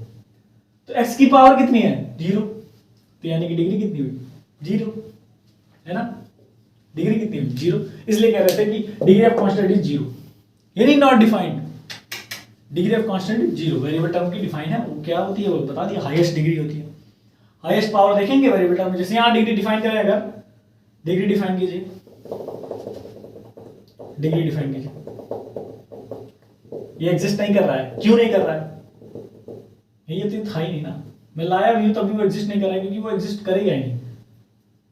तो x की पावर कितनी है, 0, तो यानी कि डिग्री कितनी हुई, 0 है ना, डिग्री कितनी हुई, 0, इसलिए कह रहे थे कि डिग्री ऑफ कांस्टेंट इज 0, यानी not defined, degree of constant is 0, variable term की डिफाइन है, वो क्या होती है वो बता दिया, हाईएस्ट डिग्री होती है, हाईएस्ट पावर देखेंगे वेरिएबल टर्म में, जैसे यहां डिग्री डिफाइन करें, अगर डिग्री डिफाइन कीजिए, डिग्री डिफाइन कीजिए, ये एग्जिस्ट नहीं कर रहा है, क्यों नहीं कर रहा है, ये तो था ही नहीं ना, मैं लाया भी हूं तब भी वो एग्जिस्ट नहीं कर रहा है, क्योंकि वो एग्जिस्ट करेगा ही नहीं।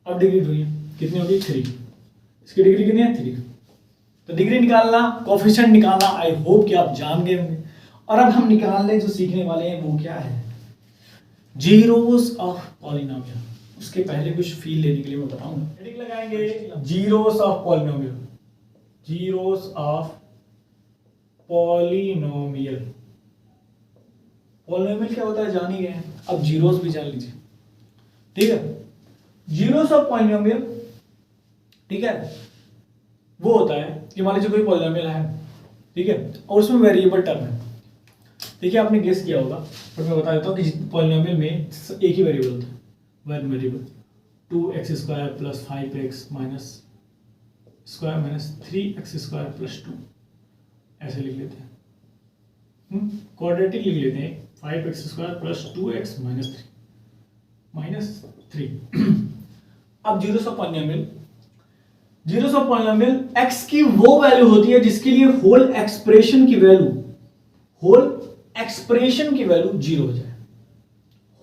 अब डिग्री ढूंढिए कितनी होगी, 3, इसकी डिग्री कितनी है, 3, तो डिग्री निकालना, कोफिशिएंट निकालना, आई होप कि आप जान गए होंगे। और अब हम निकालने जो सीखने वाले हैं वो क्या है, जीरोस ऑफ पॉलिनोमियल। उसके पहले कुछ फील लेने के लिए मैं बताऊंगा, हेडिंग लगाएंगे zeros of polynomial, zeros of polynomial, polynomial क्या होता है जान ही गए हैं, अब जीरोस भी जान लीजिए, ठीक है। जीरोस ऑफ पॉलिनोमियल, ठीक है, वो होता है कि मान लीजिए कोई पॉलिनोमियल है, ठीक है, और उसमें वेरिएबल टर्म है, ठीक है, आपने गेस किया होगा, पर मैं बता देता हूँ कि पॉलिनोमियल में एक ही वेरिएबल होता है, one variable, 2x² plus 5x minus square minus 3x² plus 2, ऐसे लिख लेते हैं, क्वाड्रेटिक लिख लेते हैं, 5x² प्लस 2x माइनस 3 अब zeros of polynomial, zeros of polynomial x की वो वैल्यू होती है जिसके लिए होल एक्सप्रेशन की वैल्यू जीरो हो जाए,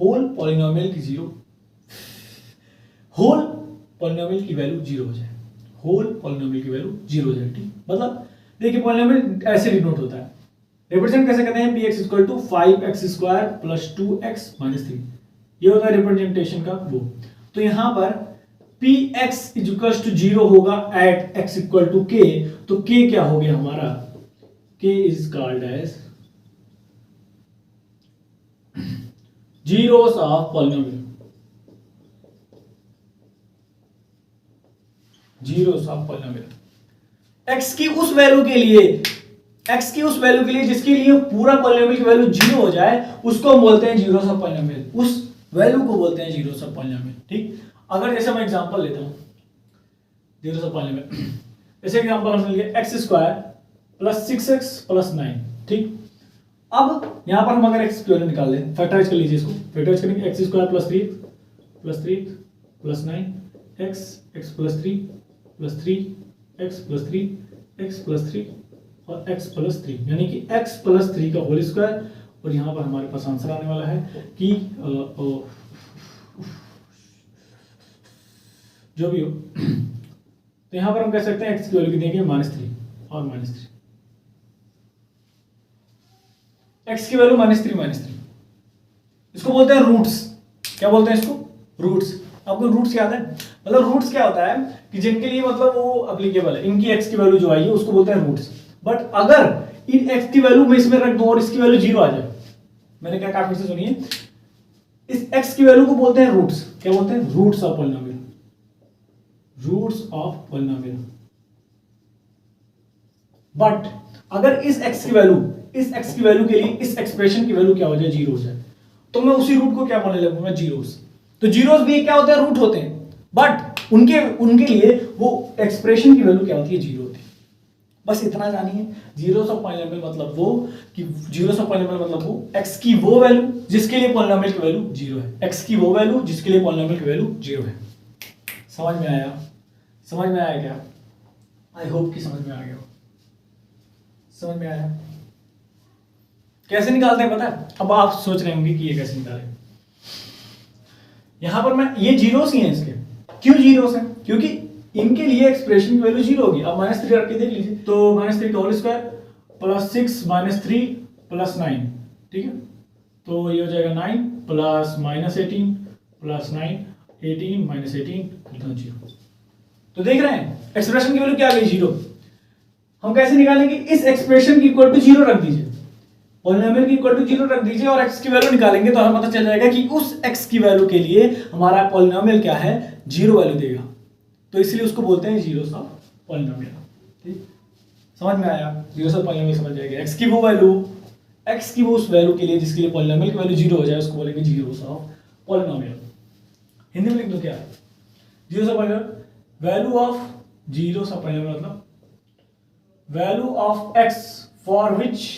होल पॉलिनोमियल की जीरो, होल पॉलिनोमियल की वैल्यू जीरो हो जाए, होल पॉलिनोमियल की वैल्यू जीरो हो जाए, ठीक। मतलब देखिए पॉलिनोमियल ऐसे डिनोट होता है, रिप्रेजेंट कैसे करते हैं, px equal to 5x² plus 2x minus 3, ये होता है रिप्रेजेंटेशन का वो। तो यहां पर px इक्वल टू 0 होगा at x equal to k, तो k क्या हो गया हमारा, k is called as zeros of polynomial, zeros of polynomial x की उस वैल्यू के लिए, जिसके लिए पूरा पॉलिनोमियल की वैल्यू जीरो हो जाए, उसको हम बोलते हैं जीरोस ऑफ पॉलिनोमियल, उस वैल्यू को बोलते हैं जीरोस ऑफ पॉलिनोमियल, ठीक। अगर जैसे मैं एग्जांपल लेता हूं जीरोस ऑफ पॉलिनोमियल, जैसे एग्जांपल हमने लिया x² प्लस 6x प्लस 9, ठीक। अब यहां पर हम अगर x की वैल्यू निकाल लें, फैक्टराइज कर लीजिए, इसको फैक्टराइज करेंगे, x² plus 3 plus 9 x plus 3 plus 3 x plus 3 x plus 3 और x प्लस 3, यानी कि x प्लस 3 का होल स्क्वायर, और यहां पर हमारे पास आंसर आने वाला है कि जो भी हो, तो यहां पर हम कह सकते हैं x की वैल्यू कितनी है, -3 और -3, x की वैल्यू -3, इसको बोलते हैं रूट्स, क्या बोलते हैं इसको, रूट्स। आपको रूट्स याद है, मतलब रूट्स क्या होता है कि जिनके लिए मतलब वो एप्लीकेबल है, इनकी x की वैल्यू जो आई है उसको बोलते हैं रूट्स। बट अगर इन x की वैल्यू मैं इसमें रख दूं और इसकी वैल्यू 0 आ जाए, मैंने क्या कहा फिर से सुनिए, इस x की वैल्यू को बोलते हैं रूट्स, क्या बोलते हैं, roots of polynomial, roots of polynomial. But अगर इस x की वैल्यू के लिए इस एक्सप्रेशन की वैल्यू क्या हो जाए, 0 हो जाए, तो मैं उसी रूट को क्या बोलने लगूंगा, जीरोस। तो जीरोस भी क्या होते हैं, रूट होते हैं, बट उनके लिए वो एक्सप्रेशन की वैल्यू क्या होती है, 0 होती है। बस इतना जानिए, जीरोस ऑफ पॉलिनोमियल मतलब वो कि जीरोस ऑफ पॉलिनोमियल मतलब वो x की वो वैल्यू जिसके लिए पॉलिनोमियल की वैल्यू 0 है, x की वो वैल्यू जिसके लिए पॉलिनोमियल की वैल्यू 0 है। समझ में आया, समझ में आया क्या, आई होप कि समझ में आ गया हो, समझ में आया। कैसे निकालते हैं पता है, अब आप सोच रहे होंगे कि ये कैसे निकालें, यहां पर मैं ये जीरोस ही हैं इसके, क्यों जीरोस हैं, क्योंकि इनके लिए एक्सप्रेशन की वैल्यू 0 होगी। अब -3 रख के देख लीजिए, तो -3 का होल स्क्वायर प्लस 6 -3 प्लस 9, ठीक है, तो ये हो जाएगा 9 प्लस -18 प्लस 9 18 -18 0। तो देख रहे हैं एक्सप्रेशन की वैल्यू क्या आ गई, 0। हम कैसे निकालेंगे, इस एक्सप्रेशन की इक्वल टू 0 रख दीजिए, पॉलिनोमियल की इक्वल टू 0 रख दीजिए और x की वैल्यू निकालेंगे, तो हमें पता चल जाएगा कि उस x की वैल्यू के लिए हमारा पॉलिनोमियल क्या है, 0 वैल्यू देगा, तो इसलिए उसको बोलते हैं जीरोस ऑफ पॉलिनोमियल, ठीक। समझ में आया, जीरोस ऑफ पॉलिनोमियल समझ जाएगा, x की वो वैल्यू, x की वो उस वैल्यू के लिए जिसके लिए पॉलिनोमियल की वैल्यू 0 हो जाए, उसको बोलेंगे जीरोस ऑफ पॉलिनोमियल। हिंदी में लिख दो क्या है, zeros of polynomial, value of zeros of polynomial मतलब value of x for which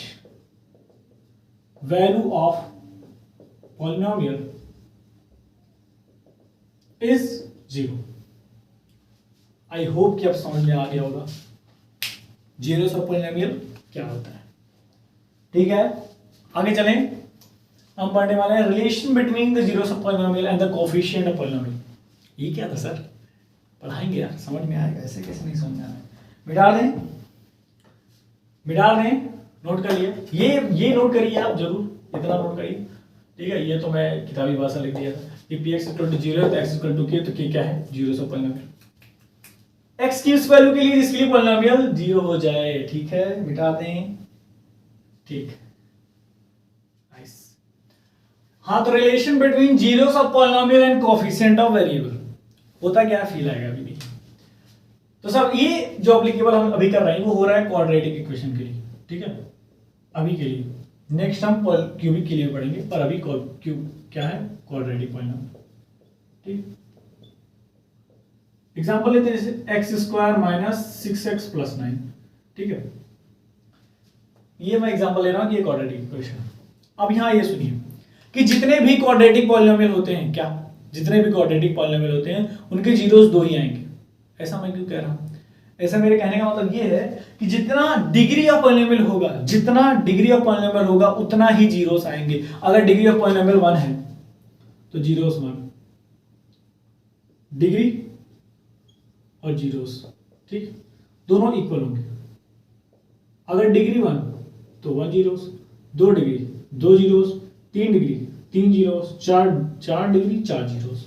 value of polynomial is 0। I hope कि अब समझ में आ गया होगा जीरोस ऑफ पॉलिनोमियल क्या होता है, ठीक है। आगे चलें, हम पढ़ने वाले हैं relation between the zeros of polynomial and the coefficient of polynomial. ये क्या था सर, पढ़ाएंगे यार, समझ में आएगा, ऐसे कैसे नहीं समझ में आएगा। मिटा दें, नोट कर लिए, ये नोट करिए आप जरूर, इतना नोट करिए, ठीक है। ये तो मैं किताबी भाषा लिख दिया था कि px इक्वल टू 0 तो x इक्वल टू k, तो k क्या है, जीरोस ऑफ पॉलिनोमियल। x की उस वैल्यू के लिए जिसके लिए पॉलिनोमियल 0 हो जाए, ठीक है, मिटा दें, ठीक, नाइस। हाँ, तो relation between zeros of polynomial and coefficient of variable होता क्या, फील आएगा अभी देखिए। तो सब ये जो एप्लीकेबल हम अभी कर रहे हैं वो हो रहा है क्वाड्रेटिक इक्वेशन के लिए, ठीक है, अभी के लिए। नेक्स्ट हम क्यूबिक के लिए पढ़ेंगे, पर अभी क्यूब क्या है, क्वाड्रेटिक पॉलिनोमियल, ठीक। एग्जांपल लेते हैं जैसे x square minus 6x plus 9, ठीक है। ये मैं एग्जांपल ले रहा हूं कि ये क्वाड्रेटिक इक्वेशन। अब यहां ये सुनिए कि जितने भी क्वाड्रेटिक पॉलिनोमियल होते हैं, क्या जितने भी क्वाड्रेटिक पॉलिनोमियल होते हैं उनके जीरोस दो ही आएंगे। ऐसा मैं क्यों कह रहा हूं, ऐसा मेरे कहने का मतलब ये है कि जितना डिग्री ऑफ पॉलिनोमियल होगा, जितना डिग्री ऑफ पॉलिनोमियल होगा उतना ही जीरोस आएंगे। अगर डिग्री ऑफ पॉलिनोमियल 1 है तो जीरोस 1, डिग्री और जीरोस, ठीक, दोनों इक्वल होंगे। अगर डिग्री 1 तो 1 zeros, 2 degree 2 zeros, 3 degree 3 zeros, 4 degree 4 zeros,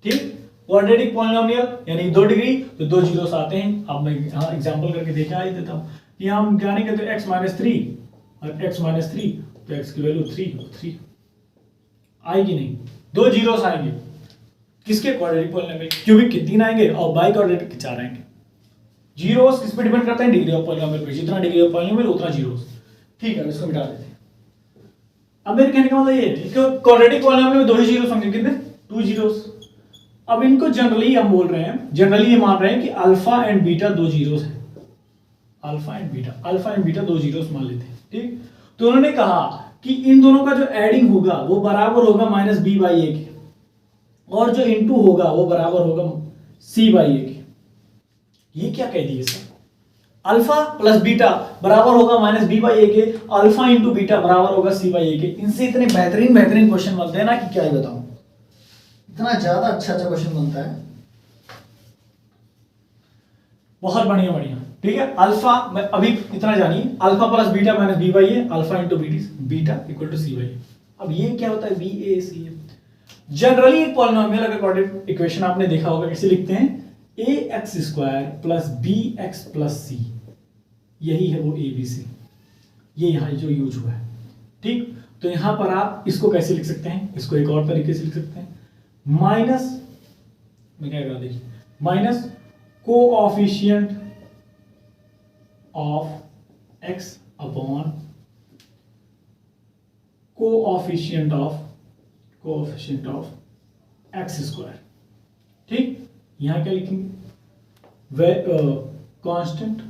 ठीक। क्वाड्रेटिक पॉलिनोमियल यानी 2 डिग्री तो 2 जीरोस आते हैं। अब मैं यहाँ एग्जांपल करके देखा ही देता हूँ कि यहाँ हम क्या नहीं कहते, x माइनस 3 और x माइनस 3 तो x की वैल्यू 3 आएगी नहीं, 2 जीरोस आएंगे। किसके, क्वाड्रेटिक पॉलिनोमियल। क्यूबिक के 3 आएंगे और बाई क्वाड्रेटिक के 4 आएंगे। जीरोस किस पे डिपेंड करते हैं, डिग्री ऑफ पॉलिनोमियल पे। जितना डिग्री ऑफ पॉलिनोमियल उतना जीरोस, ठीक है। इसको मिटा देते हैं। अब मेरे कहने का मतलब ये है कि क्वाड्रेटिक पॉलिनोमियल में 2 ही जीरोस होंगे, कितने, 2 जीरोस। अब इनको जनरली हम बोल रहे हैं, जनरली ये मान रहे हैं कि अल्फा एंड बीटा 2 जीरोस है। अल्फा एंड बीटा 2 जीरोस मान लेते हैं, ठीक। तो उन्होंने कहा कि इन दोनों का जो एडिंग होगा वो बराबर होगा माइनस बी बाई ए के, और जो इनटू होगा वो बराबर होगा सी बाई ए के। ये क्या कह दिए सर, अल्फा प्लस बीटा बराबर होगा माइनस बी बाई ए के, अल्फा इंटू बीटा बराबर होगा सी बाई ए के। इनसे इतने बेहतरीन क्वेश्चन बनते हैं ना कि क्या ही बताऊं, इतना ज्यादा अच्छा क्वेश्चन बनता है, बहुत बढ़िया, ठीक है। अल्फा में अभी इतना जानिए, alpha plus beta minus b by a, alpha into beta equal to c by a. अब ये क्या होता है, b a c a. Generally एक पॉलिनोमियल अगर क्वाड्रेटिक इक्वेशन आपने देखा होगा कैसे लिखते हैं, a x square plus b x plus c, यही है वो ए बी सी, ये यहां जो यूज हुआ है, ठीक। तो यहां पर आप इसको कैसे लिख सकते हैं, इसको एक और तरीके से लिख सकते हैं, माइनस, मैं क्या करा देखिए, minus coefficient of x upon coefficient of x square, ठीक। यहां क्या लिखेंगे, कांस्टेंट,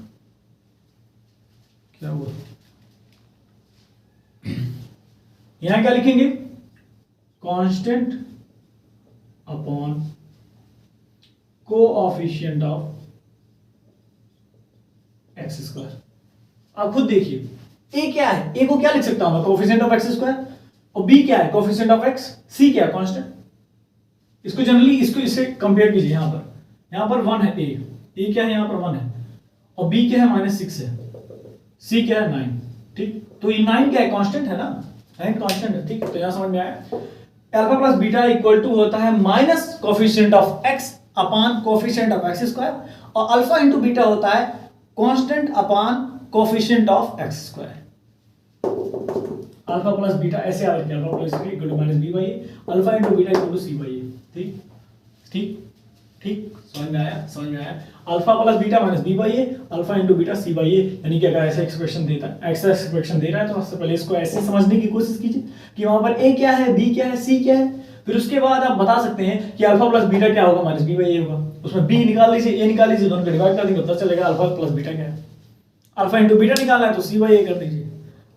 क्या हुआ, यहां क्या लिखेंगे, constant upon coefficient of x square. आप खुद देखिए, ए क्या है, ए को क्या लिख सकता हूं मैं, कोएफिशिएंट ऑफ एक्स स्क्वायर, और बी क्या है, कोएफिशिएंट ऑफ एक्स, सी क्या है, कांस्टेंट। इसको जनरली इसको इससे कंपेयर कीजिए, यहां पर 1 है, ए क्या है, यहां पर 1 है, और बी क्या है, -6 है, सी क्या है 9, ठीक। तो ये 9 क्या है, कांस्टेंट है ना, 9 कांस्टेंट है, ठीक। तो यहां समझ में आया, alpha plus beta equal to होता है minus coefficient of x upon coefficient of x square, और अल्फा इंटू बीटा होता है constant upon coefficient of x square. Alpha plus beta ऐसे आ जाएगा, alpha plus beta equal to minus b by a, alpha into beta equal to c by a, ठीक, समझ में आया। Alpha plus beta minus b by a, alpha into beta c by ए, यानी कि अगर ऐसा एक्सप्रेशन दे रहा है तो सबसे पहले इसको ऐसे समझने की कोशिश कीजिए कि वहां पर ए क्या है, बी क्या है, सी क्या है, फिर उसके बाद आप बता सकते हैं कि अल्फा प्लस बीटा क्या होगा, माइनस बी बाई ए होगा। उसमें बी निकाल लीजिए, ए निकाल लीजिए, दोनों को डिवाइड कर देंगे, पता चलेगा अल्फा प्लस बीटा क्या है। अल्फा इंटू बीटा निकालना है तो सी बाई ए कर दीजिए।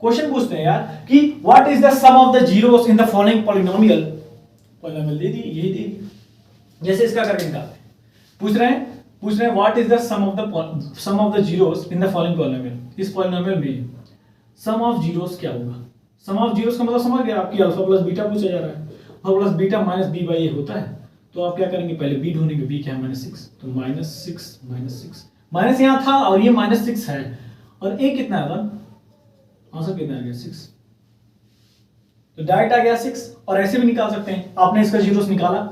क्वेश्चन पूछते हैं यार कि what is the sum of the zeros in the following polynomial, दे दी, यही दे दी, जैसे इसका करके निकालते हैं। पूछ रहे हैं what is the sum of the zeros in the following polynomial. इस पॉलिनोमियल में सम ऑफ जीरोस क्या होगा, सम ऑफ जीरोस का मतलब समझ गया, आपकी अल्फा प्लस बीटा पूछा जा रहा है, alpha plus beta minus b by a होता है, तो आप क्या करेंगे, पहले बी ढूंढेंगे, बी क्या है, -6, तो -6 माइनस यहां था और ये -6 है, और ए कितना है, 1, आंसर कितना आ गया, 6, तो डायरेक्ट आ गया 6। और ऐसे भी निकाल सकते हैं, आपने इसका जीरोस निकाला,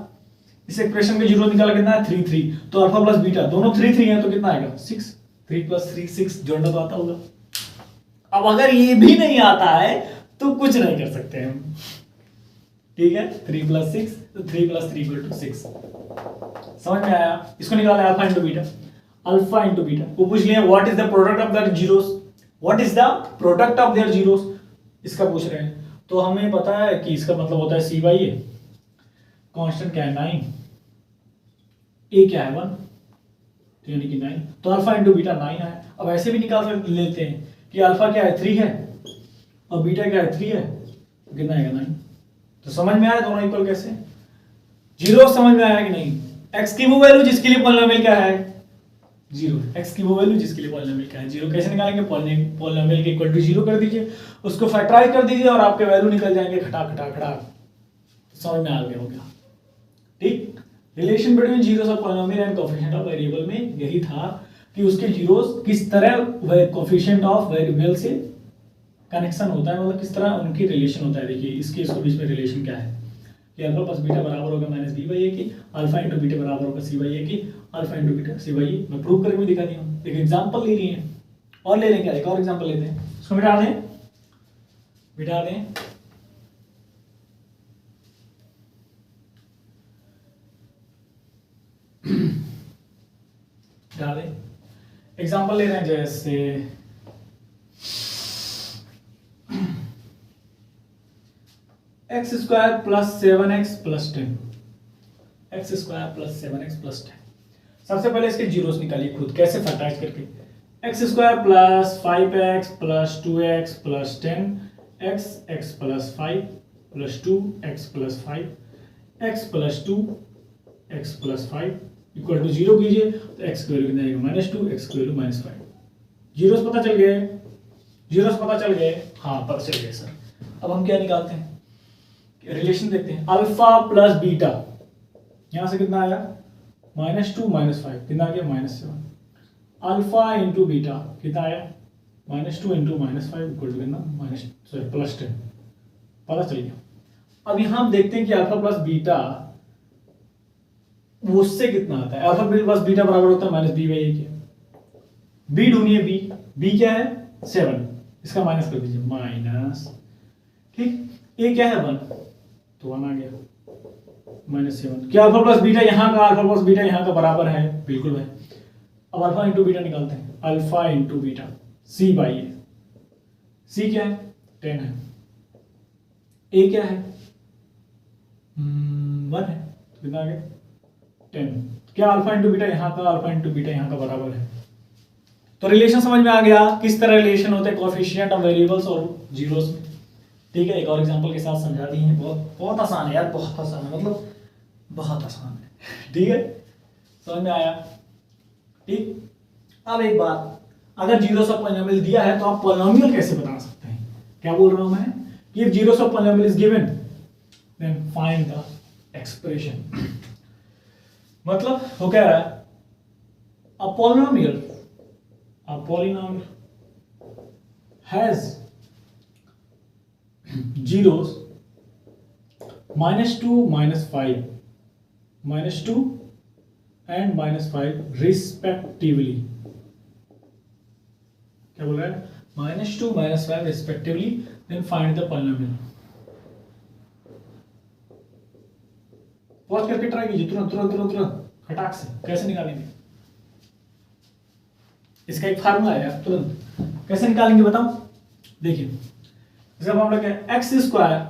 इस एक्सप्रेशन में जीरो निकाला, कितना है, 3 तो अल्फा प्लस बीटा दोनों 3 है, तो कितना आएगा, 6, 3 + 3 6, जोड़ना तो आता होगा। अब अगर ये भी नहीं आता है तो कुछ नहीं कर सकते हम, ठीक है, 3 प्लस 6, तो 3 प्लस 3 इक्वल टू 6। समझ में आया? इसको निकाला alpha into beta, alpha into beta. वो पूछ लिया what is the product of their zeros, what is the product of their zeros, इसका पूछ रहे हैं। तो हमें पता है कि इसका मतलब होता है सी बाई ए, कांस्टेंट क्या है 9, ए क्या है 1, तो यानी कि 9, तो अल्फा इंटू बीटा 9 है। अब ऐसे भी निकाल लेते हैं कि अल्फा क्या है 3 है और बीटा क्या है 3 है, तो कितना आएगा 9। तो समझ में आया दोनों इक्वल कैसे, जीरो समझ में आया कि नहीं? एक्स की वो वैल्यू जिसके लिए पॉलिनोमियल क्या है 0, एक्स की वो वैल्यू जिसके लिए पॉलिनोमियल क्या है 0, कैसे निकालेंगे? पॉलिनोमियल के इक्वल टू 0 कर दीजिए, उसको फैक्टराइज कर दीजिए और आपके वैल्यू निकल जाएंगे खटा खटा खटा। समझ में आ गया होगा, ठीक? Relation between zeros of polynomial and coefficient of variable में यही था कि उसके जीरोस किस तरह कोएफिशिएंट ऑफ वेरिएबल से कनेक्शन होता है, मतलब किस तरह उनकी रिलेशन होता है। देखिए इसके बीच में रिलेशन क्या है कि अल्फा प्लस बीटा बराबर होगा माइनस बी बाई ए की, अल्फा इंटू बीटा बराबर होगा सी बाई ए की, alpha into beta c by a. मैं प्रूव करके भी दिखा दिया हूँ। एक एग्जांपल ले रही है और ले लेंगे, एक और एग्जांपल लेते हैं, इसको मिटा दें, मिटा दें। मिटा दें, एग्जांपल ले रहे हैं जैसे x square plus 7x plus 10, x square plus 7x plus 10। सबसे पहले इसके जीरोस निकालिए खुद, कैसे फैक्टराइज करके, x square plus 5x plus 2x plus 10, x plus 5 plus 2 x plus 5, x plus 2 x plus 5 equal to 0 कीजिए तो x की वैल्यू कितना आएगा -2, x की वैल्यू -5। जीरोस पता चल गए, जीरोस पता चल गए, हाँ पता चल गए सर। अब हम क्या निकालते हैं, रिलेशन देखते हैं, अल्फा प्लस बीटा, यहां से कितना आया -2 -5, कितना आ गया -7। अल्फा इंटू बीटा कितना आया -2 इंटू -5 इक्वल टू कितना प्लस 10, पता चल गया। अब यहां हम देखते हैं कि अल्फा प्लस बीटा उससे कितना आता है, अल्फा प्लस बीटा बराबर होता है माइनस बी बाई ए के। बी ढूंढिए, बी क्या है 7, इसका माइनस कर दीजिए माइनस, ठीक। ए क्या है 1, तो 1 आ गया -7। क्या अल्फा प्लस बीटा यहाँ का, अल्फा प्लस बीटा यहाँ का बराबर है, बिल्कुल है। अब अल्फा इंटू बीटा निकालते हैं, alpha into beta c by a, c क्या है 10 है, ए क्या है 1 है, तो कितना आ गया 10। क्या अल्फा इंटू बीटा यहाँ का, अल्फा इंटू बीटा यहाँ का बराबर है। तो रिलेशन समझ में आ गया किस तरह रिलेशन होते हैं कोएफिशिएंट ऑफ वेरिएबल्स और जीरोस में, ठीक है। एक और एग्जांपल के साथ समझा दी है, बहुत आसान है यार, बहुत आसान है, मतलब बहुत आसान है, ठीक है, समझ में आया, ठीक। अब एक बात, अगर जीरोस ऑफ पॉलिनोमियल दिया है तो आप पॉलिनोमियल कैसे बता सकते हैं, क्या बोल रहा हूं मैं, if zeros of polynomial is given then find the expression. मतलब वो कह रहा है a polynomial has zeros -2 -5 -2 and -5 respectively। क्या बोल रहा है, -2 -5 respectively, then find the polynomial। Pause करके ट्राई कीजिए, तुरंत तुरंत तुरंत तुरंत खटाक से कैसे निकालेंगे। इसका एक फार्मूला है यार, तुरंत कैसे निकालेंगे बताओ। देखिए जब हम लोग x square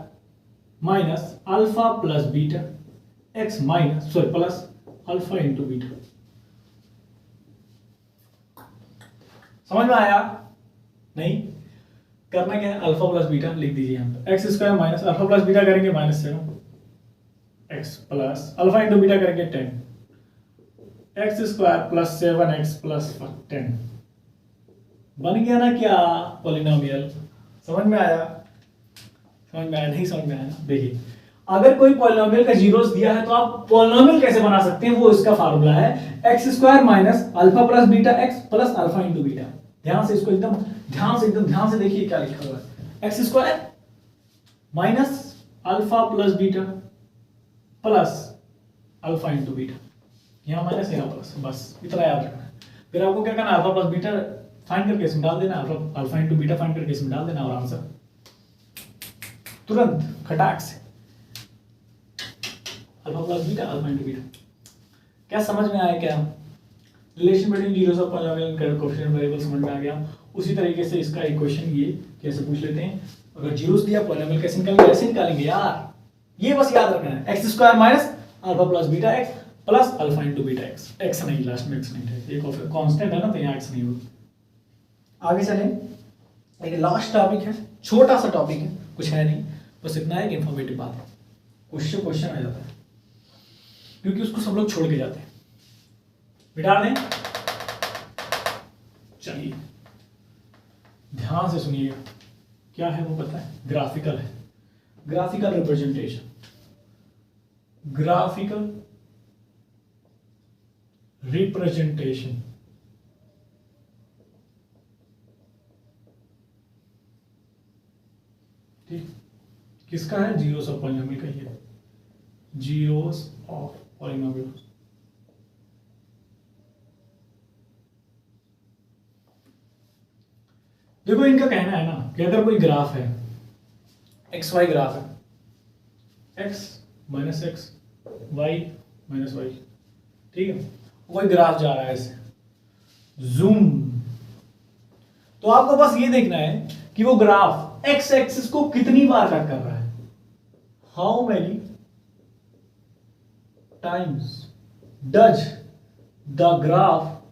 minus alpha plus beta x minus plus alpha into beta, समझ में आया नहीं? करना क्या है, अल्फा प्लस बीटा लिख दीजिए यहाँ पे, x square minus alpha plus beta करेंगे -7 x plus alpha into beta करेंगे 10 x square plus 7x plus 10। बन गया ना क्या पॉलिनोमियल, समझ में आया, समझ में आया नहीं समझ में आया? देखिए अगर कोई पॉलिनोमियल का जीरोस दिया है तो आप पॉलिनोमियल कैसे बना सकते हैं, वो इसका फार्मूला है x square minus alpha plus beta x plus alpha into beta. ध्यान से इसको एकदम ध्यान से देखिए क्या लिखा हुआ है, x square minus alpha plus beta plus alpha into beta, यहाँ माइनस यहाँ प्लस, बस इतना याद रखना है। फिर आपको क्या करना है, अल्फा प्लस बीटा फाइंड करके इसमें डाल देना, अल्फा इंटू बीटा फाइंड करके इसमें डाल देना और आंसर तुरंत खटाक से। Alpha plus beta alpha into beta. क्या समझ में आया क्या? Relation between zeros of polynomial and coefficient variable समझ में आ गया। उसी तरीके से इसका इक्वेशन ये कैसे पूछ लेते हैं, अगर जीरोस दिया पॉलिनोमियल कैसे निकालेंगे, ऐसे निकालेंगे यार। ये बस याद रखना है, x square minus alpha plus beta x plus alpha into beta x. X नहीं, लास्ट में एक्स नहीं है, ये कांस्टेंट है ना, तो यहाँ एक्स नहीं होगा। आगे चलें, एक लास्ट टॉपिक है, छोटा सा टॉपिक है, कुछ है नहीं, बस इतना है कि इंफॉर्मेटिव बात है। क्वेश्चन आ जाता है क्योंकि उसको सब लोग छोड़ के जाते हैं। बिठा दें, चलिए ध्यान से सुनिएगा। क्या है वो पता है? ग्राफिकल है, ग्राफिकल रिप्रेजेंटेशन, ग्राफिकल रिप्रेजेंटेशन। ठीक, किसका है? जीरोस ऑफ पॉलिनोमियल का ही है, जीरोस ऑफ पॉलिनोमियल। देखो इनका कहना है ना कि अगर कोई ग्राफ है, एक्स वाई ग्राफ है, x minus x, y minus y, ठीक है, कोई ग्राफ जा रहा है ऐसे, जूम, तो आपको बस ये देखना है कि वो ग्राफ एक्स एक्सिस को कितनी बार कट कर रहा है, how many times does the graph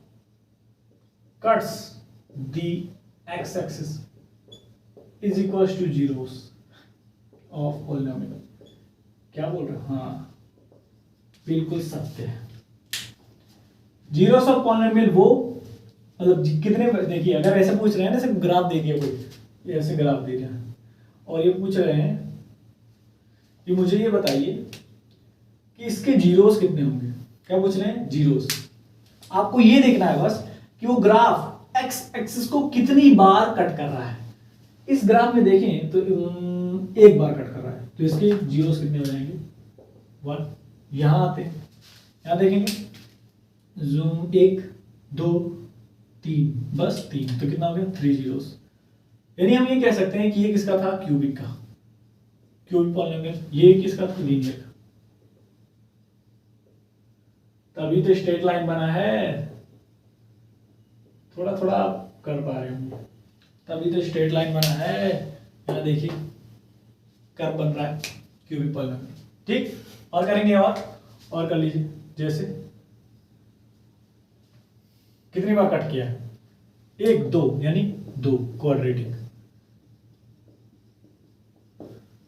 cuts the x axis is equals two zeros of polynomial. क्या बोल रहे हो? हाँ बिल्कुल सत्य है। जीरोस ऑफ पॉलिनोमियल वो मतलब कितने, देखिए अगर ऐसे पूछ रहे हैं ना, ऐसे ग्राफ दे दिया कोई, ऐसे ग्राफ दे दिया और ये पूछ रहे हैं कि मुझे ये बताइए कि इसके जीरोस कितने होंगे। क्या पूछ रहे हैं? जीरोस। आपको ये देखना है बस कि वो ग्राफ एक्स एक्सिस को कितनी बार कट कर रहा है। इस ग्राफ में देखें तो एक बार कट कर रहा है, तो इसके जीरोस कितने हो जाएंगे? 1। यहां आते हैं, यहां देखेंगे, जूम 1 2 3, बस 3, तो कितना हो गया? 3 जीरोस। यानी हम ये कह सकते हैं कि ये किसका था? क्यूबिक का, क्यूबिक पॉलिनोमियल। ये किसका था? लीनियर का। तभी तो स्ट्रेट लाइन बना है, थोड़ा थोड़ा आप कर पा रहे होंगे, तभी तो स्ट्रेट लाइन बना है। यहाँ देखिए कर्व बन रहा है, क्यूबिक पॉलिनोमियल। ठीक, और करेंगे और कर लीजिए। जैसे कितनी बार कट किया है? 1 2, यानी 2 क्वाड्रेटिक।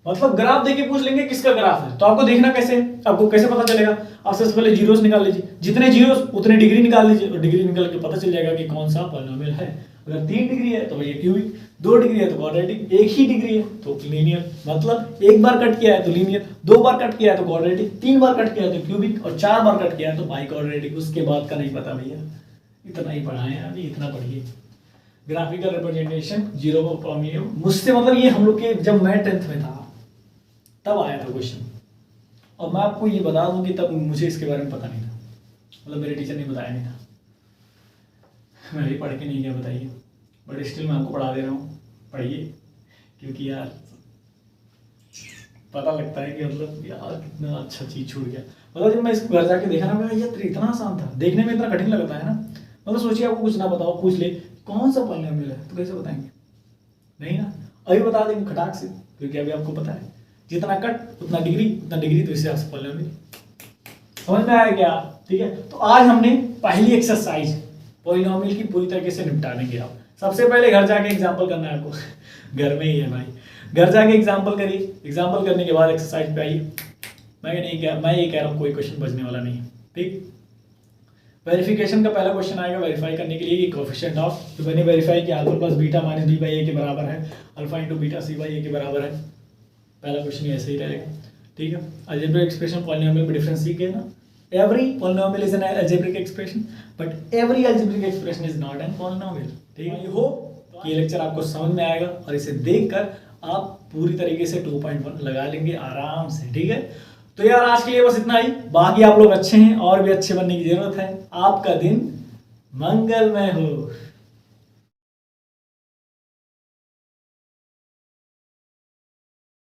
मतलब ग्राफ देके पूछ लेंगे किसका ग्राफ है, तो आपको देखना कैसे, आपको कैसे पता चलेगा? आप सबसे पहले जीरोस निकाल लीजिए, जितने जीरोस उतने डिग्री निकाल लीजिए, और डिग्री निकाल के पता चल जाएगा कि कौन सा पॉलिनोमियल है। अगर 3 डिग्री है तो भैया क्यूबिक, 2 डिग्री है तो क्वाड्रेटिक, 1 ही डिग्री है तो लीनियर। मतलब 1 बार कट किया है तो लीनियर, 2 बार कट किया है तो क्वाड्रेटिक, 3 बार कट किया है तो क्यूबिक, और 4 बार कट किया है तो बाई क्वाड्रेटिक। उसके बाद का नहीं पता भैया, इतना ही पढ़ा है अभी, इतना पढ़िए। ग्राफिकल रिप्रेजेंटेशन जीरो पॉलिनोमियल, मुझसे मतलब ये हम लोग के जब मैं 10th में था तब आया था क्वेश्चन। और मैं आपको ये बता दूं कि तब मुझे इसके बारे में पता नहीं था, मतलब मेरे टीचर ने बताया नहीं था, मैं भी पढ़ के नहीं गया, बताइए। बट स्टिल मैं आपको पढ़ा दे रहा हूँ, पढ़िए, क्योंकि यार पता लगता है कि मतलब यार कितना अच्छा चीज़ छूट गया। मतलब जब मैं इसको घर जाके देखा ना, मैं यार इतना आसान था, देखने में इतना कठिन लगता है ना। मतलब सोचिए आपको कुछ ना बताओ, पूछ ले कौन सा पॉलिनोमियल है, तो कैसे बताएंगे? नहीं ना, अभी बता देंगे खटाक से, क्योंकि अभी आपको पता है जितना कट उतना डिग्री, उतना डिग्री, तो इससे आपसे पॉलिनोमियल। समझ में आया क्या? ठीक है, तो आज हमने पहली एक्सरसाइज पॉलिनोमियल की पूरी तरीके से निपटा देंगे। आप सबसे पहले घर जाके एग्जाम्पल करना है आपको घर में ही है भाई, घर जाके एग्जाम्पल करिए, एग्जाम्पल करने के बाद एक्सरसाइज पे आइए। मैं ये कह रहा हूँ कोई क्वेश्चन बचने वाला नहीं है। ठीक, वेरिफिकेशन का पहला क्वेश्चन आएगा, वेरीफाई करने के लिए कि कोएफिशिएंट ऑफ, तो मैंने वेरीफाई किया alpha plus beta minus b by a के बराबर है, alpha into beta c by a के बराबर है। पहला क्वेश्चन ऐसे ही रहेगा। ठीक है, अलजेब्रिक एक्सप्रेशन पॉलिनोमियल में डिफरेंस सीख गए ना। Every polynomial is an algebraic expression, but every algebraic expression is not an polynomial. ठीक है, आई होप ये लेक्चर आपको समझ में आएगा और इसे देखकर आप पूरी तरीके से 2.1 लगा लेंगे आराम से। ठीक है, तो यार आज के लिए बस इतना ही। बाकी आप लोग अच्छे हैं और भी अच्छे बनने की जरूरत है। आपका दिन मंगलमय हो।